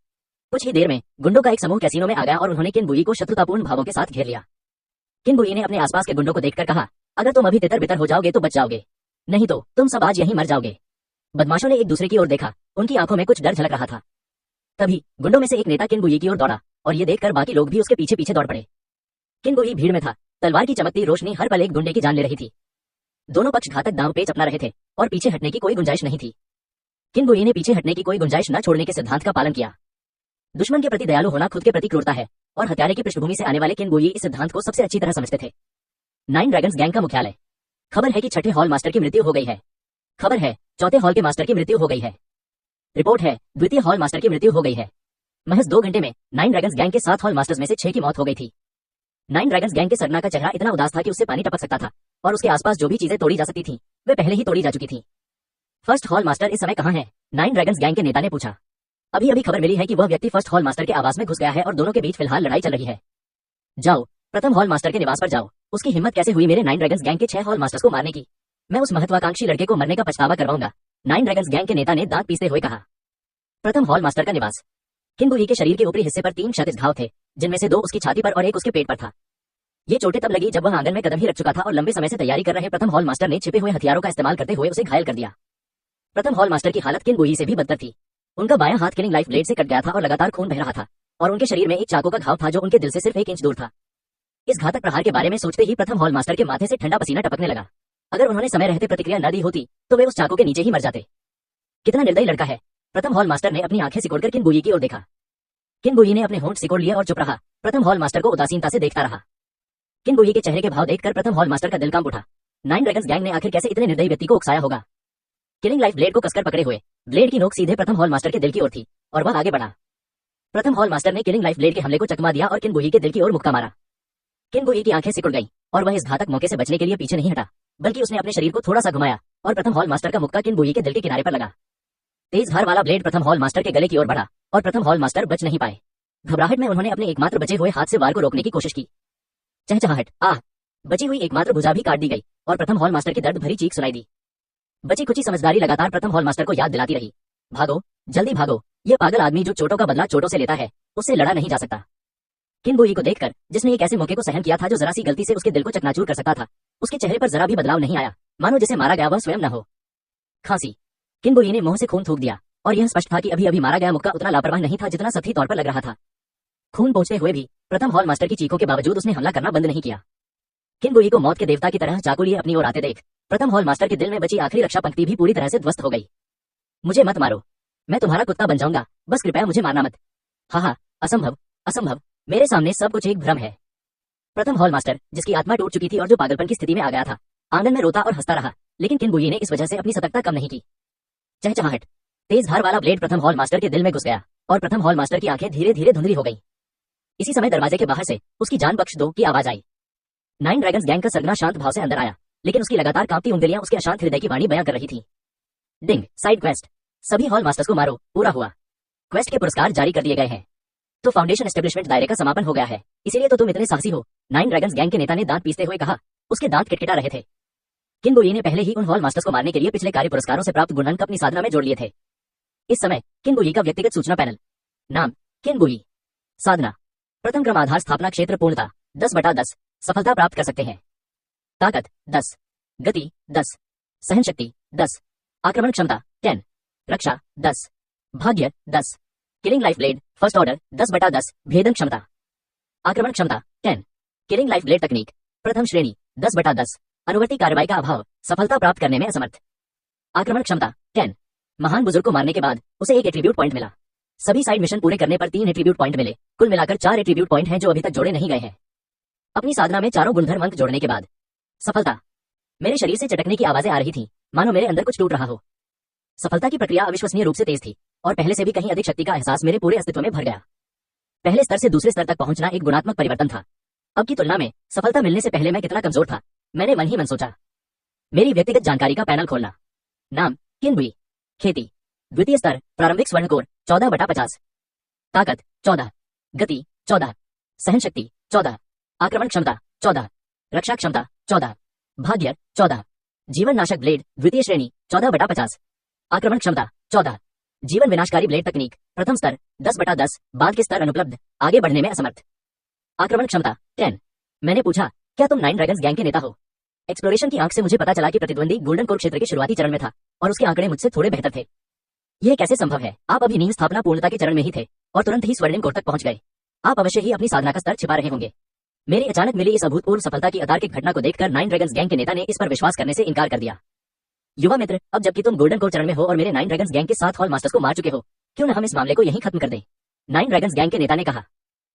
[SPEAKER 3] कुछ ही देर में गुंडों का एक समूह कैसीनो में आ गया और उन्होंने किन बुई को शत्रुतापूर्ण भावों के साथ घेर लिया। किन बुई ने अपने आसपास के गुंडों को देखकर कहा, अगर तुम अभी तितर बितर हो जाओगे तो बच जाओगे, नहीं तो तुम सब आज यहीं मर जाओगे। बदमाशों ने एक दूसरे की ओर देखा, उनकी आंखों में कुछ डर झलक रहा था। तभी गुंडों में से एक नेता किन बुई की ओर दौड़ा और ये देखकर बाकी लोग भी उसके पीछे पीछे दौड़ पड़े। किन बुई भीड़ में था। तलवार की चमकती रोशनी हर पल एक गुंडे की जान ले रही थी। दोनों पक्ष घातक दांव पेच अपना रहे थे और पीछे हटने की कोई गुंजाइश नहीं थी। किन बुई ने पीछे हटने की कोई गुंजाइश न छोड़ने के सिद्धांत का पालन किया। दुश्मन के प्रति दयालु होना खुद के प्रति क्रूरता है और हत्यारे की पृष्ठभूमि से आने वाले किन बुई इस सिद्धांत को सबसे अच्छी तरह समझते थे। 9 ड्रैगन्स गैंग का मुख्यालय। खबर है कि छठे हॉल मास्टर की मृत्यु हो गई है। खबर है चौथे हॉल के मास्टर की मृत्यु हो गई है। रिपोर्ट है द्वितीय हॉल मास्टर की मृत्यु हो गई है। महज 2 घंटे में 9 ड्रैगन्स गैंग के 7 हॉल मास्टर्स में से 6 की मौत हो गई थी। 9 ड्रैगन्स गैंग के सरना का चेहरा इतना उदास था कि उससे पानी टपक सकता था और उसके आसपास जो भी चीजें तोड़ी जा सकती थी वे पहले ही तोड़ी जा चुकी थी। फर्स्ट हॉल मास्टर इस समय कहाँ है? 9 ड्रैगन्स गैंग के नेता ने पूछा। अभी अभी खबर मिली है कि वह व्यक्ति फर्स्ट हॉल मास्टर के आवास में घुस गया है और दोनों के बीच फिलहाल लड़ाई चल रही है। जाओ प्रथम हॉल मास्टर के निवास पर जाओ। उसकी हिम्मत कैसे हुई मेरे 9 ड्रैगन्स गैंग के 6 हॉल मास्टर्स को मारने की? मैं उस महत्वाकांक्षी लड़के को मरने का पछतावा करवाऊंगा, 9 ड्रैगन्स गैंग के नेता ने दांत पीसते हुए कहा। प्रथम हॉल मास्टर का निवास। किन बुई के शरीर के ऊपरी हिस्से पर 3 क्षतिज घाव थे, जिनमें से 2 उसकी छाती पर और एक उसके पेट पर था। ये चोटें तब लगी जब वह आंगन में कदम ही रख चुका था और लंबे समय से तैयारी कर रहे प्रथम हॉल मास्टर ने छिपे हुए हथियारों का इस्तेमाल करते हुए उसे घायल कर दिया। प्रथम हॉल मास्टर की हालत किन बुई से भी बदतर थी। उनका बायां हाथ किलिंग लाइफ ब्लेड से कट गया था और लगातार खून बह रहा था और उनके शरीर में एक चाकू का घाव था जो उनके दिल से सिर्फ 1 इंच दूर था। इस घातक प्रहार के बारे में सोचते ही प्रथम हॉल मास्टर के माथे से ठंडा पसीना टपकने लगा। अगर उन्होंने समय रहते प्रतिक्रिया न दी होती तो वे उस चाकू के नीचे ही मर जाते। कितना निर्दयी लड़का है। प्रथम हॉल मास्टर ने अपनी आंखें सिकोड़कर किन बुई की ओर देखा। किन बुई ने अपने होंठ सिकोड़ लिए और चुप रहा। प्रथम हॉल मास्टर को उदासीनता से देखता रहा। किन बुई के चेहरे के भाव देखकर प्रथम हॉल मास्टर का दिल कांप उठा। 9 ड्रैगन्स गैंग ने आखिर कैसे इतने निर्दयी व्यक्ति को उकसाया होगा। किलिंग लाइफ ब्लेड को कसकर पकड़े हुए ब्लेड की नोक सीधे प्रथम हॉल मास्टर के दिल की ओर थी और वह आगे बढ़ा। प्रथम हॉल मास्टर ने किलिंग लाइफ ब्लेड के हमले को चकमा दिया और किन बुई के दिल की ओर मुक्का मारा। किन बुई की आंखें सिकुड़ गईं और वह इस घातक मौके से बचने के लिए पीछे नहीं हटा, बल्कि उसने अपने शरीर को थोड़ा सा घुमाया और प्रथम हॉल मास्टर का मुक्का किन बुई के दिल के किनारे पर लगा। तेज धार वाला ब्लेड प्रथम हॉल मास्टर के गले की ओर बढ़ा और प्रथम हॉल मास्टर बच नहीं पाए। घबराहट में उन्होंने अपने एकमात्र बचे हुए हाथ से वार को रोकने की कोशिश की। चहचहाहट, आह! बची हुई एकमात्र भुजा भी काट दी गई और प्रथम हॉल मास्टर की दर्द भरी चीख सुनाई दी। बची कुची समझदारी लगातार प्रथम हॉल मास्टर को याद दिलाती रही। भागो, जल्दी भागो, ये पागल आदमी जो चोटों का बदला चोटों से लेता है, उससे लड़ा नहीं जा सकता। किन बुई को देखकर, जिसने एक ऐसे मौके को सहन किया था जो जरा सी गलती से उसके दिल को चकनाचूर कर सकता था, उसके चेहरे पर जरा भी बदलाव नहीं आया, मानो जिसे मारा गया वह स्वयं न हो। खांसी। किन बुई ने मुंह से खून थूक दिया और यह स्पष्ट था कि अभी अभी मारा गया मुक्का उतना लापरवाह नहीं था जितना सतही तौर पर लग रहा था। खून पहुंचते हुए भी प्रथम हॉल मास्टर की चीखों के बावजूद उसने हमला करना बंद नहीं किया। किन बुई को मौत के देवता की तरह चाकू लिए अपनी ओर आते देख प्रथम हॉल मास्टर के दिल में बची आखिरी रक्षा पंक्ति भी पूरी तरह से ध्वस्त हो गई। मुझे मत मारो, मैं तुम्हारा कुत्ता बन जाऊंगा, बस कृपया मुझे मारना मत। हाँ, असंभव, असंभव, मेरे सामने सब कुछ एक भ्रम है। प्रथम हॉल मास्टर, जिसकी आत्मा टूट चुकी थी और जो पागलपन की स्थिति में आ गया था, आंगन में रोता और हंसता रहा, लेकिन किन बुई ने इस वजह से अपनी सतर्कता कम नहीं की। चहचहाहट। तेज धार वाला ब्लेड प्रथम हॉल मास्टर के दिल में घुस गया और प्रथम हॉल मास्टर की आंखें धीरे धीरे धुंधली हो गई। इसी समय दरवाजे के बाहर से उसकी जान बख्श दो की आवाज आई। 9 ड्रैगन्स गैंग का सरगना शांत भाव से अंदर आया, लेकिन उसकी लगातार कांपती उंगलियां उसके अशांत हृदय की वाणी बयां कर रही थी। डिंग साइड क्वेस्ट। सभी हॉल मास्टर्स को मारो, पूरा हुआ। क्वेस्ट के पुरस्कार जारी कर दिए गए हैं। तो फाउंडेशन एस्टेब्लिशमेंट दायरे का समापन हो गया है, इसीलिए तो तुम इतने साहसी हो, 9 ड्रैगन्स गैंग के नेता ने दांत पीसते हुए कहा। उसके दांत किटकिटा रहे थे। किन गुई ने पहले ही उन हॉल मास्टर्स को मारने के लिए पिछले कार्य पुरस्कारों से प्राप्त गुण अंक अपनी साधना में जोड़ लिए थे। इस समय किन गुई का व्यक्तिगत सूचना पैनल। नाम किन गुई। साधना प्रथम क्रम आधार स्थापना क्षेत्र पूर्णता 10/10 सफलता प्राप्त कर सकते हैं। ताकत 10, गति 10, सहन शक्ति 10, आक्रमण क्षमता 10, रक्षा 10, भाग्य 10, killing life blade first order 10/10 भेदन क्षमता, आक्रमण क्षमता 10, किलिंग लाइफ ब्लेड तकनीक प्रथम श्रेणी 10/10 अनुवर्ती कार्रवाई का अभाव सफलता प्राप्त करने में असमर्थ, आक्रमण क्षमता 10, महान बुजुर्ग को मारने के बाद उसे एक एट्रीब्यूट पॉइंट मिला। सभी साइड मिशन पूरे करने पर 3 एट्रीब्यूट पॉइंट मिले। कुल मिलाकर 4 एट्रीब्यूट पॉइंट हैं जो अभी तक जोड़े नहीं गए हैं। अपनी साधना में चारों गुणधर्म अंक जोड़ने के बाद सफलता। मेरे शरीर से चटकने की आवाजें आ रही थी, मानो मेरे अंदर कुछ टूट रहा हो। सफलता की प्रक्रिया अविश्वसनीय रूप से तेज थी और पहले से भी कहीं अधिक शक्ति का एहसास मेरे पूरे अस्तित्व में भर गया। पहले स्तर से दूसरे स्तर तक पहुंचना एक गुणात्मक परिवर्तन था। अब की तुलना में सफलता मिलने से पहले मैं कितना कमजोर था, मैंने मन ही मन सोचा। मेरी व्यक्तिगत जानकारी का पैनल खोलना। नाम किन गुई। खेती द्वितीय स्तर प्रारंभिक स्वर्ण कोर 14/50, ताकत 14, गति 14, सहन शक्ति 14, आक्रमण क्षमता 14, रक्षा क्षमता 14, भाग्य 14, जीवन नाशक ब्लेड द्वितीय श्रेणी 14/50, आक्रमण क्षमता 14, जीवन विनाशकारी ब्लेड तकनीक प्रथम स्तर 10/10 बाद के स्तर अनुपलब्ध, आगे बढ़ने में असमर्थ, आक्रमण क्षमता 10। मैंने पूछा, क्या तुम 9 ड्रैगन्स गैंग के नेता हो। एक्सप्लोरेशन की आंख से मुझे पता चला कि प्रतिद्वंदी गोल्डन कोर क्षेत्र के शुरुआती चरण में था और उसके आंकड़े मुझसे थोड़े बेहतर थे। यह कैसे संभव है। आप अभी नींव स्थापना पूर्णता के चरण में ही थे और तुरंत ही स्वर्णिम कोर तक पहुंच गए। आप अवश्य ही अपनी साधना का स्तर छिपा रहे होंगे। मेरी अचानक मिली इस अभूतपूर्व सफलता की अतार्किक घटना को देखकर 9 ड्रैगन्स गैंग के नेता ने इस पर विश्वास करने से इनकार कर दिया। युवा मित्र, अब जबकि तुम गोल्डन कोर चरण में हो और मेरे 9 ड्रैगन्स गैंग के 7 हॉल मास्टर्स को मार चुके हो, क्यों न हम इस मामले को यहीं खत्म कर दें। 9 ड्रैगन्स गैंग के नेता ने कहा।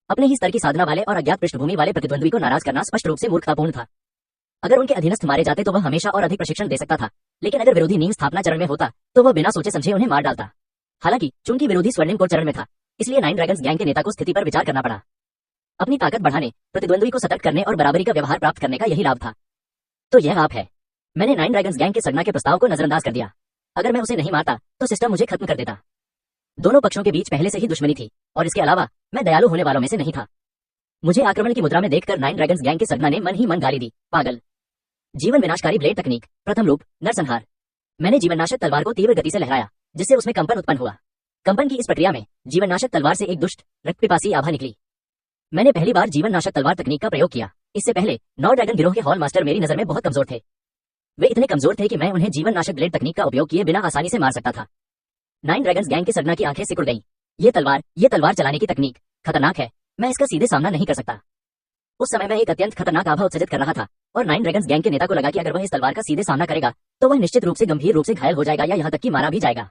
[SPEAKER 3] अपने ही स्तर की साधना वाले और अज्ञात पृष्ठभूमि वाले प्रतिद्वंदी को नाराज करना स्पष्ट रूप से मूर्खतापूर्ण था। अगर उनके अधीनस्थ मारे जाते तो वह हमेशा और अधिक प्रशिक्षण दे सकता था, लेकिन अगर विरोधी नींव स्थापना चरण में होता तो वह बिना सोचे समझे उन्हें मार डालता। हालांकि चूंकि विरोधी स्वर्णिम कोर चरण में था, इसलिए 9 ड्रैगन्स गैंग के नेता को स्थिति पर विचार करना पड़ा। अपनी ताकत बढ़ाने, प्रतिद्वंदी को सतर्क करने और बराबरी का व्यवहार प्राप्त करने का यही लाभ था। तो यह आप है। मैंने 9 ड्रैगन्स गैंग के सरना के प्रस्ताव को नजरअंदाज कर दिया। अगर मैं उसे नहीं मारता तो सिस्टम मुझे खत्म कर देता। दोनों पक्षों के बीच पहले से ही दुश्मनी थी और इसके अलावा मैं दयालु होने वालों में से नहीं था। मुझे आक्रमण की मुद्रा में देखकर 9 ड्रैगन्स गैंग के सरना ने मन ही मन गाली दी, पागल। जीवन विनाशकारी ब्लेड तकनीक प्रथम रूप नरसंहार। मैंने जीवननाशक तलवार को तीव्र गति से लहराया, जिससे उसमें कंपन उत्पन्न हुआ। कंपन की इस प्रक्रिया में जीवननाशक तलवार से एक दुष्ट रक्तपिपासी आभा निकली। मैंने पहली बार जीवननाशक तलवार तकनीक का प्रयोग किया। इससे पहले 9 ड्रैगन गिरोह के हॉल मास्टर मेरी नजर में बहुत कमजोर थे। वे इतने कमजोर थे कि मैं उन्हें जीवननाशक ब्लेड तकनीक का उपयोग किए बिना आसानी से मार सकता था। 9 ड्रैगन्स गैंग के सरना की आंखें सिकुड़ गईं। ये तलवार चलाने की तकनीक खतरनाक है। मैं इसका सीधे सामना नहीं कर सकता। उस समय मैं एक अत्यंत खतरनाक आभा उत्सर्जित कर रहा था और 9 ड्रैगन्स गैंग के नेता को लगा कि अगर वह इस तलवार का सीधे सामना करेगा तो वह निश्चित रूप से गंभीर रूप से घायल हो जाएगा या यहाँ तक कि मारा भी जाएगा।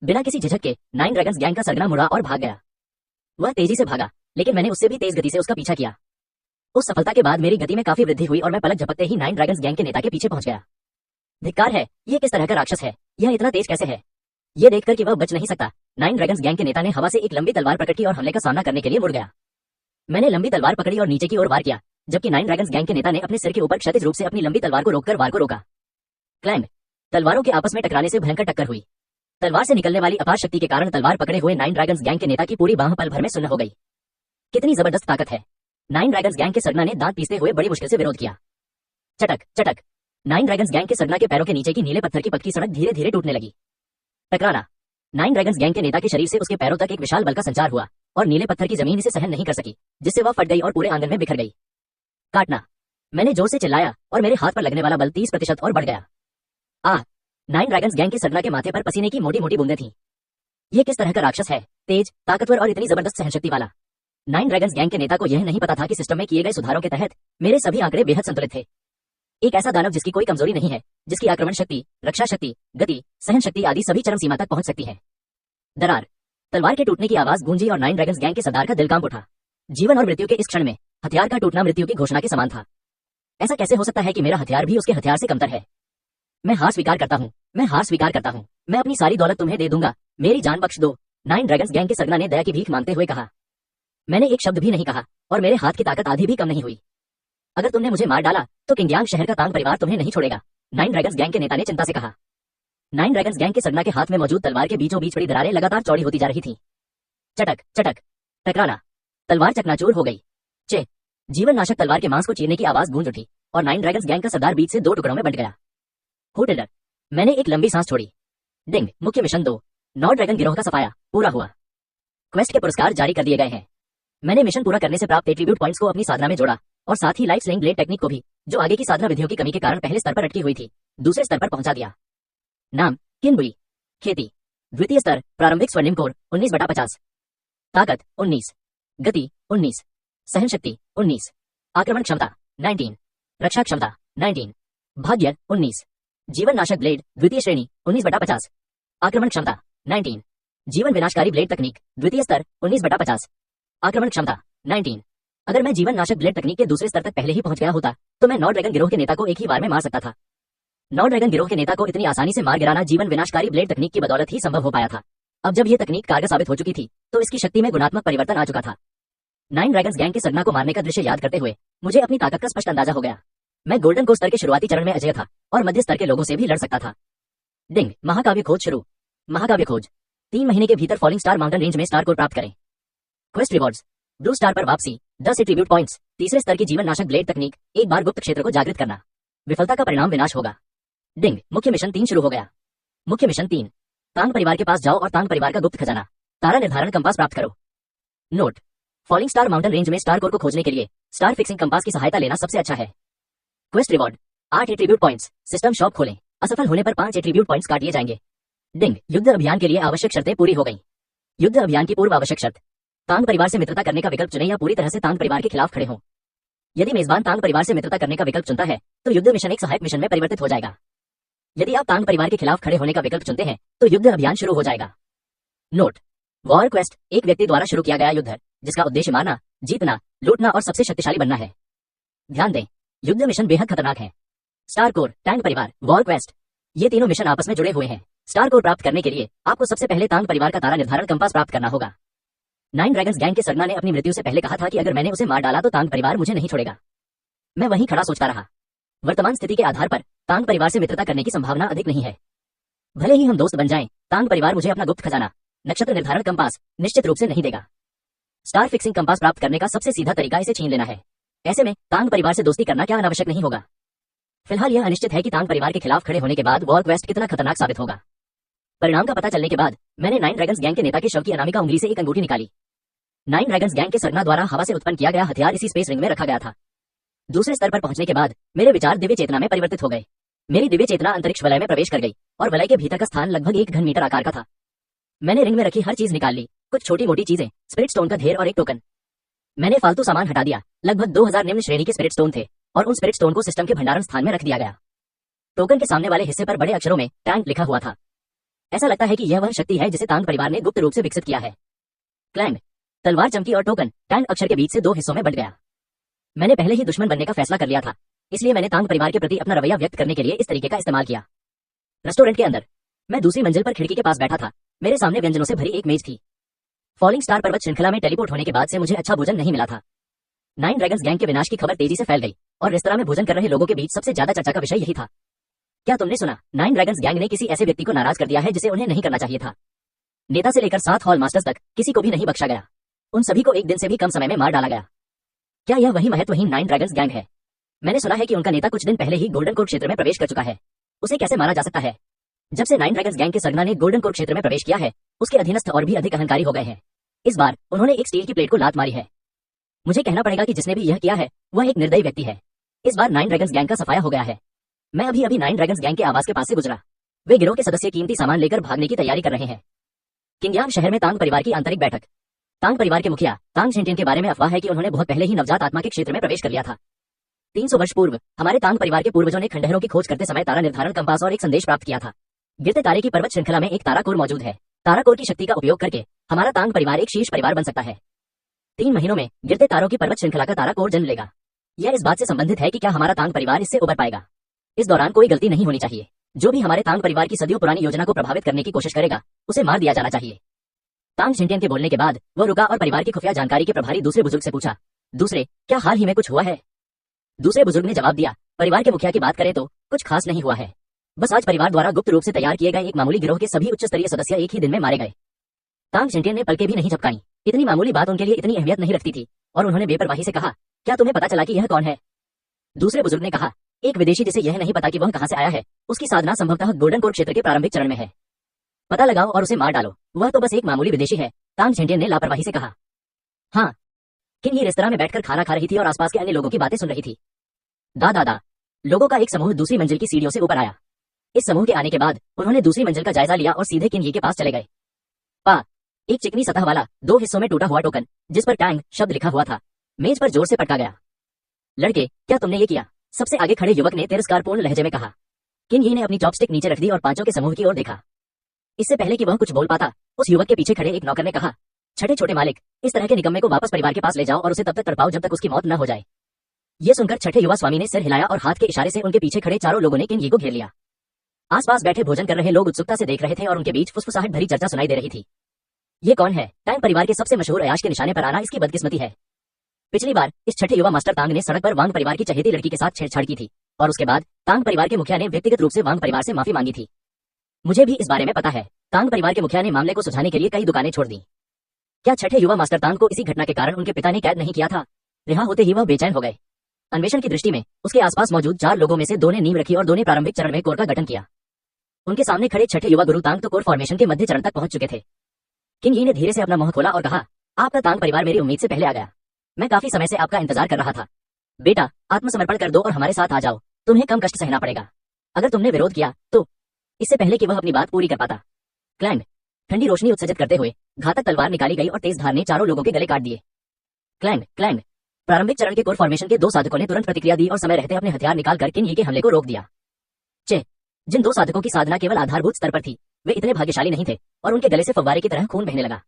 [SPEAKER 3] बिना किसी झिझक के 9 ड्रैगन्स गैंग का सरगना मुड़ा और भाग गया। वह तेजी से भागा, लेकिन मैंने उससे भी तेज गति से उसका पीछा किया। उस सफलता के बाद मेरी गति में काफी वृद्धि हुई और मैं पलक झपकते ही 9 ड्रैगन्स गैंग के नेता के पीछे पहुंच गया। धिक्कार है, ये किस तरह का राक्षस है। यह इतना तेज कैसे है। ये देखकर कि वह बच नहीं सकता, 9 ड्रैगन्स गैंग के नेता ने हवा से एक लंबी तलवार प्रकट की और हमले का सामना करने के लिए मुड़ गया। मैंने लंबी तलवार पकड़ी और नीचे की ओर वार किया, जबकि 9 ड्रैगन्स गैंग के नेता ने अपने सिर के ऊपर क्षैतिज रूप से अपनी लंबी तलवार को रोककर वार को रोका। क्लैंग। तलवारों के आपस में टकराने से भयंकर टक्कर हुई। तलवार से निकलने वाली अपार शक्ति के कारण तलवार पकड़े हुए 9 ड्रैगन्स गैंग के नेता की पूरी बांह पल भर में सुन्न हो गई। कितनी जबरदस्त ताकत है। 9 ड्रैगन्स गैंग के सरना ने दांत पीसते हुए बड़ी मुश्किल से विरोध किया। चटक चटक। 9 ड्रैगन्स गैंग के सरना के पैरों के नीचे की नीले पत्थर की पक्की सड़क धीरे धीरे टूटने लगी। टकराना। 9 ड्रैगन्स गैंग के नेता के शरीर से उसके पैरों तक एक विशाल बल का संचार हुआ और नीले पत्थर की जमीन इसे सहन नहीं कर सकी, जिससे वह फट गई और पूरे आंगन में बिखर गई। काटना। मैंने जोर से चिल्लाया और मेरे हाथ पर लगने वाला बल 30% और बढ़ गया। 9 ड्रैगन्स गैंग के सरना के माथे पर पसीने की मोटी मोटी बूंदें थीं। ये किस तरह का राक्षस है, तेज, ताकतवर और इतनी जबरदस्त सहनशक्ति वाला। 9 ड्रैगन्स गैंग के नेता को यह नहीं पता था कि सिस्टम में किए गए सुधारों के तहत मेरे सभी आंकड़े बेहद संतुलित थे। एक ऐसा दानव जिसकी कोई कमजोरी नहीं है, जिसकी आक्रमण शक्ति, रक्षा शक्ति, गति, सहन शक्ति आदि सभी चरम सीमा तक पहुंच सकती है। दरार। तलवार के टूटने की आवाज गूंजी और 9 ड्रैगन्स गैंग के सरदार का दिल कांप उठा। जीवन और मृत्यु के इस क्षण में हथियार का टूटना मृत्यु की घोषणा के समान था। ऐसा कैसे हो सकता है कि मेरा हथियार भी उसके हथियार से कमतर है। मैं हार स्वीकार करता हूँ, मैं हार स्वीकार करता हूँ। मैं अपनी सारी दौलत तुम्हें दे दूंगा, मेरी जान बख्श दो। 9 ड्रैगन्स गैंग के सरना ने दया की भीख मांगते हुए कहा। मैंने एक शब्द भी नहीं कहा और मेरे हाथ की ताकत आधी भी कम नहीं हुई। अगर तुमने मुझे मार डाला तो किंगयांग शहर का तांग परिवार तुम्हें नहीं छोड़ेगा, 9 ड्रैगन्स गैंग के नेता ने चिंता से कहा। 9 ड्रैगन्स गैंग के सरना के हाथ में मौजूद तलवार के बीचों बीच पड़ी दरारें लगातार चौड़ी होती जा रही थीं। चटक चटक। टकराना। तलवार चकनाचूर हो गई। चे। जीवन नाशक तलवार के मांस को चीरने की आवाज गूंज उठी और 9 ड्रैगन्स गैंग का सरदार बीच से 2 टुकड़ों में बंट गया। होटल्डर। मैंने एक लंबी सांस छोड़ी। डिंग। मुख्य मिशन 2, नौ ड्रैगन गिरोह का सफाया पूरा हुआ। क्वेस्ट के पुरस्कार जारी कर दिए गए हैं। मैंने मिशन पूरा करने से प्राप्त एट्रीब्यूट पॉइंट्स को अपनी साधना में जोड़ा और साथ ही लाइट स्लिंग ब्लेड टेक्निक को भी, जो आगे की साधना विधियों की कमी के कारण पहले स्तर पर अटकी हुई थी, दूसरे स्तर पर पहुंचा दिया। नाम किनबुई। खेती। द्वितीय स्तर प्रारंभिक स्वर्णिम कोर 19/50। ताकत 19। गति 19। सहन शक्ति 19। आक्रमण क्षमता 19। रक्षा क्षमता 19। भाग्य 19। जीवन नाशक ब्लेड द्वितीय श्रेणी 19/50। आक्रमण क्षमता 19। जीवन विनाशकारी ब्लेड तकनीक द्वितीय स्तर 19/50। आक्रमण क्षमता 19। अगर मैं जीवन नाशक ब्लेड तकनीक के दूसरे स्तर तक पहले ही पहुंच गया होता तो मैं 9 ड्रैगन गिरोह के नेता को एक ही बार में मार सकता था। 9 ड्रैगन गिरोह के नेता को इतनी आसानी से मार गिराना जीवन विनाशकारी ब्लेड तकनीक की बदौलत ही संभव हो पाया था। अब जब यह तकनीक कारगर साबित हो चुकी थी तो इसकी शक्ति में गुणात्मक परिवर्तन आ चुका था। 9 ड्रैगन्स गैंग के सरगना को मारने का दृश्य याद करते हुए मुझे अपनी ताकत का स्पष्ट अंदाजा हो गया। मैं गोल्डन कोर स्तर के शुरुआती चरण में अजय था और मध्य स्तर के लोगों से भी लड़ सकता था। डिंग। महाकाव्य खोज शुरू। महाकाव्य खोज। 3 महीने के भीतर फॉलिंग स्टार माउंटेन रेंज में स्टार कोर प्राप्त करें। Quest rewards. ब्लू स्टार पर वापसी 10 एट्रीब्यूट पॉइंट्स। तीसरे स्तर की जीवन नाशक ब्लेड तकनीक, एक बार गुप्त क्षेत्र को जागृत करना। विफलता का परिणाम विनाश होगा। डिंग। मुख्य मिशन 3 शुरू हो गया। मुख्य मिशन 3, तांग परिवार के पास जाओ और तांग परिवार का गुप्त खजाना, तारा निर्धारण कंपास प्राप्त करो। Note. Falling star mountain range में स्टार कोर को खोजने के लिए स्टार फिक्सिंग कंपास की सहायता लेना सबसे अच्छा है। Quest reward 8 attribute points. System shop खोलें। असफल होने पर 5 एट्रीब्यूट पॉइंट्स काट लिए जाएंगे। डिंग। युद्ध अभियान के लिए आवश्यक शर्तें पूरी हो गई। युद्ध अभियान की पूर्व आवश्यक शर्त, तांग परिवार से मित्रता करने का विकल्प चुनें या पूरी तरह से तांग परिवार के खिलाफ खड़े हों। यदि मेजबान तांग परिवार से मित्रता करने का विकल्प चुनता है तो युद्ध मिशन एक सहायक मिशन में परिवर्तित हो जाएगा। यदि आप तांग परिवार के खिलाफ खड़े होने का विकल्प चुनते हैं तो युद्ध अभियान शुरू हो जाएगा। नोट। वॉर क्वेस्ट एक व्यक्ति द्वारा शुरू किया गया युद्ध है जिसका उद्देश्य मारना, जीतना, लूटना और सबसे शक्तिशाली बनना है। ध्यान दें, युद्ध मिशन बेहद खतरनाक है। स्टार कोर, टैंक परिवार, वॉर क्वेस्ट, ये तीनों मिशन आपस में जुड़े हुए हैं। स्टार कोर प्राप्त करने के लिए आपको सबसे पहले तांग परिवार का तारा निर्धारण कंपास प्राप्त करना होगा। 9 ड्रैगन्स गैंग के सरगना ने अपनी मृत्यु से पहले कहा था कि अगर मैंने उसे मार डाला तो तांग परिवार मुझे नहीं छोड़ेगा। मैं वहीं खड़ा सोचता रहा। वर्तमान स्थिति के आधार पर तांग परिवार से मित्रता करने की संभावना अधिक नहीं है। भले ही हम दोस्त बन जाएं, तांग परिवार मुझे अपना गुप्त खजाना, नक्षत्र निर्धारण कंपास निश्चित रूप से नहीं देगा। स्टार फिक्सिंग कंपास प्राप्त करने का सबसे सीधा तरीका इसे छीन लेना है। ऐसे में तांग परिवार से दोस्ती करना क्या अनावश्यक नहीं होगा। फिलहाल यह अनिश्चित है कि तांग परिवार के खिलाफ खड़े होने के बाद वॉर क्वेस्ट कितना खतरनाक साबित होगा। परिणाम का पता चलने के बाद मैंने 9 ड्रैगन्स गैंग के नेता के शव की अनामिका उंगली से एक अंगूठी निकाली। 9 ड्रैगन्स गैंग के सरगना द्वारा हवा से उत्पन्न किया गया हथियार इसी स्पेस रिंग में रखा गया था। दूसरे स्तर पर पहुंचने के बाद मेरे विचार दिव्य चेतना में परिवर्तित हो गए। मेरी दिव्य चेतना अंतरिक्ष वलय में प्रवेश कर गई और वलय के भीतर का स्थान लगभग 1 घन मीटर आकार का था। मैंने रिंग में रखी हर चीज निकाल ली, कुछ छोटी मोटी चीजें, स्पिरिट स्टोन का ढेर और एक टोकन। मैंने फालतू सामान हटा दिया। लगभग 2000 निम्न श्रेणी के स्पिरिट स्टोन थे और उन स्पिरिट स्टोन को सिस्टम के भंडारण स्थान में रख दिया गया। टोकन के सामने वाले हिस्से पर बड़े अक्षरों में टैंक लिखा हुआ था। ऐसा लगता है कि यह वह शक्ति है जिसे तांग परिवार ने गुप्त रूप से विकसित किया है। क्लैंग। तलवार चमकी और टोकन टैंक अक्षर के बीच से 2 हिस्सों में बंट गया। मैंने पहले ही दुश्मन बनने का फैसला कर लिया था, इसलिए मैंने तांग परिवार के प्रति अपना रवैया व्यक्त करने के लिए इस तरीके का इस्तेमाल किया। रेस्टोरेंट के अंदर मैं दूसरी मंजिल पर खिड़की के पास बैठा था। मेरे सामने व्यंजनों से भरी एक मेज थी। फॉलिंग स्टार पर्वत श्रृंखला में टेलीपोर्ट होने के बाद से मुझे अच्छा भोजन नहीं मिला था। 9 ड्रैगन्स गैंग के विनाश की खबर तेजी से फैल गई और रेस्तरां में भोजन कर रहे लोगों के बीच सबसे ज्यादा चर्चा का विषय यही था। क्या तुमने सुना? 9 ड्रैगन्स गैंग ने किसी ऐसे व्यक्ति को नाराज कर दिया है जिसे उन्हें नहीं करना चाहिए था। नेता से लेकर 7 हॉल मास्टर्स तक किसी को भी नहीं बख्शा गया। उन सभी को एक दिन से भी कम समय में मार डाला गया। क्या यह वही महत्वहीन 9 ड्रैगन्स गैंग है? मैंने सुना है कि उनका नेता कुछ दिन पहले ही गोल्डन कोर क्षेत्र में प्रवेश कर चुका है। उसे कैसे मारा जा सकता है? जब से 9 ड्रैगन्स गैंग के सरगना ने गोल्डन कोर क्षेत्र में प्रवेश किया है, उसके अधीनस्थ और भी अधिक अहंकारी हो गए हैं। इस बार उन्होंने एक स्टील की प्लेट को लात मारी है। मुझे कहना पड़ेगा कि जिसने भी यह किया है वह एक निर्दयी व्यक्ति है। इस बार 9 ड्रैगन्स गैंग का सफाया हो गया है। मैं अभी 9 ड्रैगन्स गैंग के आवास के पास से गुजरा। वे गिरोह के सदस्य कीमती सामान लेकर भागने की तैयारी कर रहे हैं। किंगयांग शहर में तांग परिवार की आंतरिक बैठक। तांग परिवार के मुखिया तांग झिनटिन के बारे में अफवाह है कि उन्होंने बहुत पहले ही नवजात आत्मा के क्षेत्र में प्रवेश कर लिया था। 300 वर्ष पूर्व हमारे तांग परिवार के पूर्वजों ने खंडहरों की खोज करते समय तारा निर्धारण कंपास और एक संदेश प्राप्त किया था। गिरते तारे की पर्वत श्रृंखला में एक तारा कोर मौजूद है। तारा कोर की शक्ति का उपयोग करके हमारा तांग परिवार एक शीर्ष परिवार बन सकता है। 3 महीनों में गिरते तारों की पर्वत श्रृंखला का तारा कोर जन्म लेगा। यह इस बात से संबंधित है कि क्या हमारा तांग परिवार इससे उबर पाएगा। इस दौरान कोई गलती नहीं होनी चाहिए। जो भी हमारे तांग परिवार की सदियों पुरानी योजना को प्रभावित करने की कोशिश करेगा उसे मार दिया जाना चाहिए। तांग झिनटिन के बोलने के बाद वह रुका और परिवार की खुफिया जानकारी के प्रभारी दूसरे बुजुर्ग से पूछा, दूसरे, क्या हाल ही में कुछ हुआ है? दूसरे बुजुर्ग ने जवाब दिया, परिवार के मुखिया की बात करें तो कुछ खास नहीं हुआ है। बस आज परिवार द्वारा गुप्त रूप से तैयार किए गए एक मामूली गिरोह के सभी उच्च स्तरीय सदस्य एक ही दिन में मारे गए। तांग झिनटिन ने पलके भी नहीं झपकाई। इतनी मामूली बात उनके लिए इतनी अहमियत नहीं रखती थी और उन्होंने बेपरवाही से कहा, क्या तुम्हें पता चला कि यह कौन है? दूसरे बुजुर्ग ने कहा, एक विदेशी जिसे यह नहीं पता कि वह कहां से आया है, उसकी साधना संभवतः गोल्डन कोर क्षेत्र के प्रारंभिक चरण में है। पता लगाओ और उसे मार डालो। वह तो बस एक मामूली विदेशी है, तांग झेंटियन ने लापरवाही से कहा। हाँ, किन ये रेस्तरां में बैठकर खाना खा रही थी और आसपास के अन्य लोगों की बातें सुन रही थी। दादा लोगों का एक समूह दूसरी मंजिल की सीढ़ियों से ऊपर आया। इस समूह के आने के बाद उन्होंने दूसरी मंजिल का जायजा लिया और सीधे किन के पास चले गए। पा एक चिकनी सतह वाला 2 हिस्सों में टूटा हुआ टोकन जिस पर टैंग शब्द लिखा हुआ था मेज पर जोर से पटका गया। लड़के, क्या तुमने ये किया? सबसे आगे खड़े युवक ने तिरस्कारपूर्ण लहजे में कहा। किन ने अपनी चॉपस्टिक नीचे रख दी और पांचों के समूह की ओर देखा। इससे पहले कि वह कुछ बोल पाता, उस युवक के पीछे खड़े एक नौकर ने कहा, छठे छोटे मालिक, इस तरह के निकम्मे को वापस परिवार के पास ले जाओ और उसे तब तक तड़पाओ जब तक उसकी मौत न हो जाए। ये सुनकर छठे युवा स्वामी ने सिर हिलाया और हाथ के इशारे से उनके पीछे खड़े चारों लोगों ने किन को घेर लिया। आसपास बैठे भोजन कर रहे लोग उत्सुकता से देख रहे थे और उनके बीच फुसफुसाहट भरी चर्चा सुनाई दे रही थी। ये कौन है? टैंग परिवार के सबसे मशहूर अयाश के निशाने पर आना इसकी बदकिस्मती है। पिछली बार इस छठे युवा मास्टर तांग ने सड़क पर वांग परिवार की चहेती लड़की के साथ छेड़छाड़ की थी और उसके बाद तांग परिवार के मुखिया ने व्यक्तिगत रूप से वांग परिवार से माफी मांगी थी। मुझे भी इस बारे में पता है। तांग परिवार के मुखिया ने मामले को सुलझाने के लिए कई दुकानें छोड़ दी। क्या छठे युवा मास्टर तांग को इसी घटना के कारण उनके पिता ने कैद नहीं किया था? रिहा होते ही वह बेचैन हो गए। अन्वेषण की दृष्टि में उसके आसपास मौजूद 4 लोगों में से 2 ने नींव रखी और 2 ने प्रारंभिक चरण में कोर का गठन किया। उनके सामने खड़े छठे युवा गुरु तांग तो कोर फॉर्मेशन के मध्य चरण तक पहुंच चुके थे। किन ने धीरे से अपना मुंह खोला और कहा, आपका तांग परिवार मेरी उम्मीद से पहले आ गया। मैं काफी समय से आपका इंतजार कर रहा था। बेटा, आत्मसमर्पण कर दो और हमारे साथ आ जाओ। तुम्हें कम कष्ट सहना पड़ेगा। अगर तुमने विरोध किया तो इससे पहले कि वह अपनी बात पूरी कर पाता, क्लैंग ठंडी रोशनी उत्सर्जित करते हुए घातक तलवार निकाली गई और तेज धार ने चारों लोगों के गले काट दिए। क्लैंग प्रारंभिक चरण के कोर फॉर्मेशन के 2 साधकों ने तुरंत प्रतिक्रिया दी और समय रहते अपने हथियार निकालकर किन के हमले को रोक दिया। जिन 2 साधकों की साधना केवल आधारभूत स्तर पर थी, वे इतने भाग्यशाली नहीं थे और उनके गले से फव्वारे की तरह खून बहने लगा।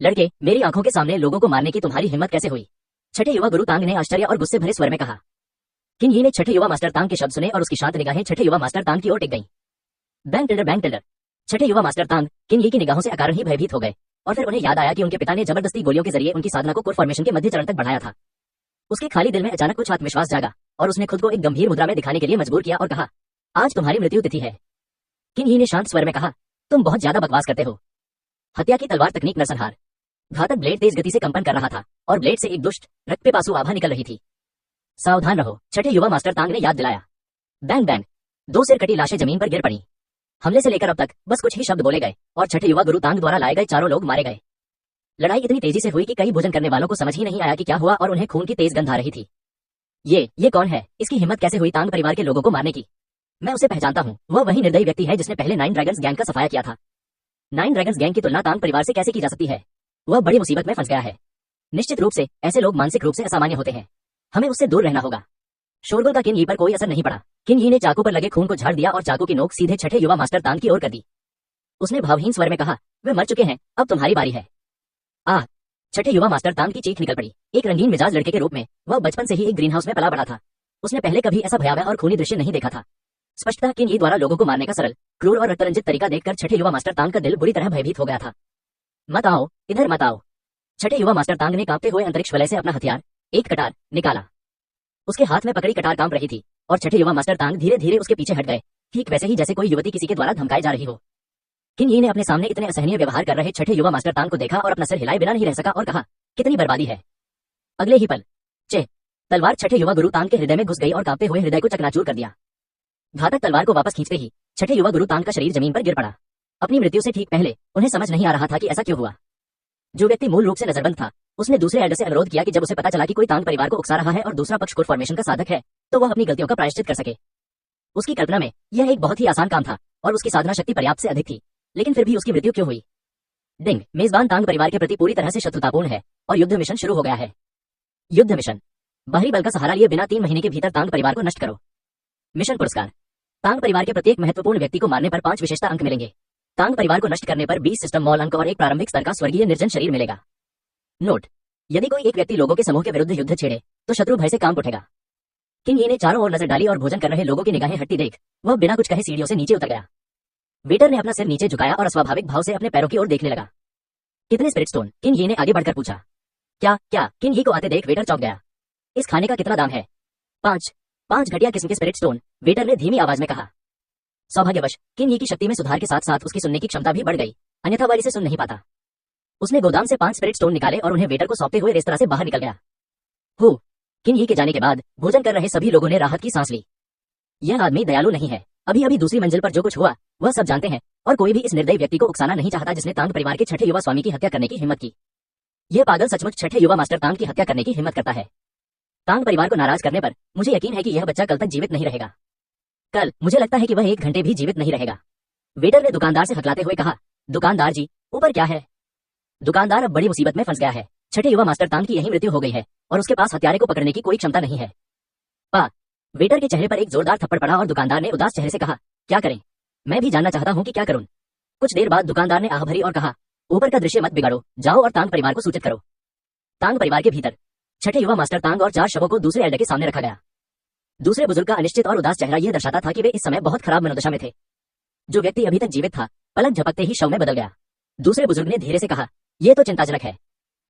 [SPEAKER 3] लड़के, मेरी आंखों के सामने लोगों को मारने की तुम्हारी हिम्मत कैसे हुई? छठे युवा गुरु तांग ने आश्चर्य और गुस्से भरे स्वर में कहा। किन ने छठे युवा मास्टर तांग के शब्द सुने और उसकी शांत निगाहें छठे युवा मास्टर तांग की ओर टिक गईं। Bank teller. छठे युवा मास्टर तांग किन की निगाहों से अकारण ही भयभीत हो गए और फिर उन्हें याद आया कि उनके पिता ने जबरदस्ती गोलियों के जरिए उनकी साधना को कोर फॉर्मेशन के मध्य चरण तक बढ़ाया था। उसके खाली दिल में अचानक कुछ आत्मविश्वास जागा और उसने खुद को एक गंभीर मुद्रा में दिखाने के लिए मजबूर किया और कहा, आज तुम्हारी मृत्यु तिथि है। किन ने शांत स्वर में कहा, तुम बहुत ज्यादा बकवास करते हो। हत्या की तलवार तकनीक नरसंहार। घातक ब्लेड तेज गति से कंपन कर रहा था और ब्लेड से एक दुष्ट रक्त पिपासु आभा निकल रही थी। सावधान रहो, छठे युवा मास्टर तांग ने याद दिलाया। बैंग बैंग 2 सिर कटी लाशें जमीन पर गिर पड़ी। हमले से लेकर अब तक बस कुछ ही शब्द बोले गए और छठे युवा गुरु तांग द्वारा लाए गए चारों लोग मारे गए। लड़ाई इतनी तेजी से हुई कि कई भोजन करने वालों को समझ ही नहीं आया कि क्या हुआ और उन्हें खून की तेज गंध आ रही थी। ये कौन है? इसकी हिम्मत कैसे हुई तांग परिवार के लोगों को मारने की? मैं उसे पहचानता हूँ। वह वही निर्दयी व्यक्ति है जिसने पहले 9 ड्रैगन्स गैंग का सफाया किया था। 9 ड्रैगन्स गैंग की तुलना तांग परिवार से कैसे की जा सकती है? वह बड़ी मुसीबत में फंस गया है। निश्चित रूप से ऐसे लोग मानसिक रूप से असामान्य होते हैं। हमें उससे दूर रहना होगा। शोरगुल का किन यी पर कोई असर नहीं पड़ा। किन यी ने चाकू पर लगे खून को झाड़ दिया और चाकू की नोक सीधे छठे युवा मास्टर तांग की ओर कर दी। उसने भावहीन स्वर में कहा, वे मर चुके हैं, अब तुम्हारी बारी है। छठे युवा मास्टर तांग की चीख निकल पड़ी। एक रंगीन मिजाज लड़के के रूप में वह बचपन से ही एक ग्रीन हाउस में पला बड़ा था। उसने पहले कभी ऐसा भयावह और खूनी दृश्य नहीं देखा था। स्पष्टतः किन यी द्वारा लोगों को मारने का सरल, क्रूर और रक्तरंजित तरीका देखकर छठे युवा मास्टर तांग का दिल बुरी तरह भयभीत हो गया था। मत आओ, इधर मत आओ। छठे युवा मास्टर तांग ने कांपते हुए अंतरिक्ष वलय से अपना हथियार, एक कटार, निकाला। उसके हाथ में पकड़ी कटार कांप रही थी और छठे युवा मास्टर तांग धीरे धीरे उसके पीछे हट गए, ठीक वैसे ही जैसे कोई युवती किसी के द्वारा धमकाई जा रही हो। किन यी ने अपने सामने इतने असहनीय व्यवहार कर रहे छठे युवा मास्टर तांग को देखा और अपना सिर हिलाए बिना नहीं रह सका और कहा, कितनी बर्बादी है। अगले ही पल तलवार छठे युवा गुरु तांग के हृदय में घुस गई और कांपते हुए हृदय को चकनाचूर कर दिया। घातक तलवार को वापस खींचते ही छठे युवा गुरु तांग का शरीर जमीन पर गिर पड़ा। अपनी मृत्यु से ठीक पहले उन्हें समझ नहीं आ रहा था कि ऐसा क्यों हुआ। जो व्यक्ति मूल रूप से नजरबंद था, उसने दूसरे एल्डर से अनुरोध किया कि जब उसे पता चला कि कोई तांग परिवार को उकसा रहा है और दूसरा पक्ष कोर फॉर्मेशन का साधक है, तो वह अपनी गलतियों का प्रायश्चित कर सके। उसकी कल्पना में यह एक बहुत ही आसान काम था और उसकी साधना शक्ति पर्याप्त से अधिक थी, लेकिन फिर भी उसकी मृत्यु क्यों हुई? डिंग, मेजबान तांग परिवार के प्रति पूरी तरह से शत्रुतापूर्ण है और युद्ध मिशन शुरू हो गया है। युद्ध मिशन, बाहरी बल का सहारा लिए बिना 3 महीने के भीतर तांग परिवार को नष्ट करो। मिशन पुरस्कार, तांग परिवार के प्रत्येक महत्वपूर्ण व्यक्ति को मारने पर 5 विशेषता अंक मिलेंगे। तांग परिवार को नष्ट करने पर 20 सिस्टम मॉल अंक और एक प्रारंभिक स्तर का स्वर्गीय निर्जन शरीर मिलेगा। नोट, यदि कोई एक व्यक्ति लोगों के समूह के विरुद्ध युद्ध छेड़े तो शत्रु भय से कांप उठेगा। किन यी ने चारों ओर नजर डाली और भोजन कर रहे लोगों की निगाहें हटती देख वह बिना कुछ कहे सीढ़ियों से नीचे उतर गया। वेटर ने अपना सिर नीचे झुकाया और अस्वाभाविक भाव से अपने पैरों की ओर देखने लगा। कितने स्पिरिट स्टोन? किन यी ने आगे बढ़कर पूछा। क्या? किन यी को आते देख वेटर चौंक गया। इस खाने का कितना दाम है? 5 घटिया किस्म के स्पिरिट स्टोन, वेटर ने धीमी आवाज में कहा। सौभाग्यवश किन यी की शक्ति में सुधार के साथ साथ उसकी सुनने की क्षमता भी बढ़ गई, अन्यथा वह इसे सुन नहीं पाता। उसने गोदाम से 5 स्पिरिट स्टोन निकाले और उन्हें वेटर को सौंपते हुए रेस्तरां से बाहर निकल गया। किन यी के जाने के बाद भोजन कर रहे सभी लोगों ने राहत की सांस ली। यह आदमी दयालु नहीं है। अभी अभी दूसरी मंजिल पर जो कुछ हुआ वह सब जानते हैं, और कोई भी इस निर्दयी व्यक्ति को उकसाना नहीं चाहता जिसने तांग परिवार के छठे युवा स्वामी की हत्या करने की हिम्मत की। यह पागल सचमुच छठे युवा मास्टर तांग की हत्या करने की हिम्मत करता है। तांग परिवार को नाराज करने पर मुझे यकीन है कि यह बच्चा कल तक जीवित नहीं रहेगा। कल मुझे लगता है कि वह 1 घंटे भी जीवित नहीं रहेगा। वेटर ने दुकानदार से हकलाते हुए कहा, दुकानदार जी, ऊपर क्या है? दुकानदार अब बड़ी मुसीबत में फंस गया है। छठे युवा मास्टर तांग की यही मृत्यु हो गई है और उसके पास हत्यारे को पकड़ने की कोई क्षमता नहीं है। पा वेटर के चेहरे पर एक जोरदार थप्पड़ पड़ा और दुकानदार ने उदास चेहरे से कहा, क्या करें? मैं भी जानना चाहता हूं कि क्या करूं। कुछ देर बाद दुकानदार ने आह भरी और कहा, ऊपर का दृश्य मत बिगाड़ो, जाओ और तांग परिवार को सूचित करो। तांग परिवार के भीतर छठे युवा मास्टर तांग और 4 शवों को दूसरे एल्डर के सामने रखा गया। दूसरे बुजुर्ग का अनिश्चित और उदास चेहरा यह दर्शाता था कि वे इस समय बहुत खराब मनोदशा में थे। जो व्यक्ति अभी तक जीवित था पलक झपकते ही शव में बदल गया। दूसरे बुजुर्ग ने धीरे से कहा, यह तो चिंताजनक है।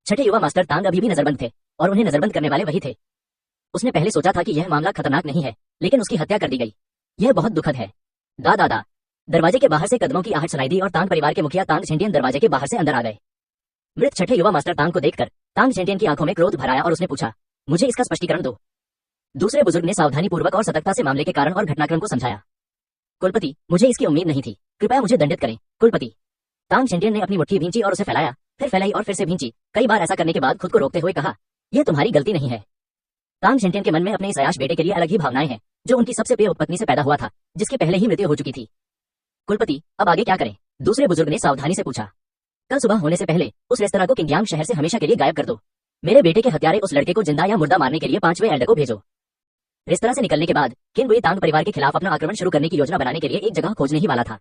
[SPEAKER 3] छठे युवा मास्टर तांग अभी भी नजरबंद थे और उन्हें नजरबंद करने वाले वही थे। उसने पहले सोचा था कि यह मामला खतरनाक नहीं है, लेकिन उसकी हत्या कर दी गई। यह बहुत दुखद है। दादा दरवाजे के बाहर से कदमों की आहट सुनाई दी और तांग परिवार के मुखिया तांग झेंटियन दरवाजे के बाहर से अंदर आ गए। मृत छठे युवा मास्टर तांग को देखकर तांग झेंटियन की आंखों में क्रोध भर आया और उसने पूछा, मुझे इसका स्पष्टीकरण दो। दूसरे बुजुर्ग ने सावधानी पूर्वक और सतर्कता से मामले के कारण और घटनाक्रम को समझाया। कुलपति, मुझे इसकी उम्मीद नहीं थी, कृपया मुझे दंडित करें। कुलपति। तांग झेंटियन ने अपनी मुट्ठी भींची और उसे फैलाया, फिर फैलाई और फिर से भींची। कई बार ऐसा करने के बाद खुद को रोकते हुए कहा, यह तुम्हारी गलती नहीं है। तांग झेंटियन के मन में अपने इस अयाश बेटे के लिए अलग ही भावनाएं हैं, जो उनकी सबसे प्रिय उपपत्नी से पैदा हुआ था, जिसकी पहले ही मृत्यु हो चुकी थी। कुलपति, अब आगे क्या करें? दूसरे बुजुर्ग ने सावधानी से पूछा। कल सुबह होने से पहले उस रेस्तरां को किंगयांग शहर से हमेशा के लिए गायब कर दो। मेरे बेटे के हत्यारे उस लड़के को जिंदा या मुर्दा मारने के लिए 5वें एल्डर को भेजो। रेस्तरां से निकलने के बाद किनबुई तांग परिवार के खिलाफ अपना आक्रमण शुरू करने की योजना बनाने के लिए एक जगह खोजने ही वाला था।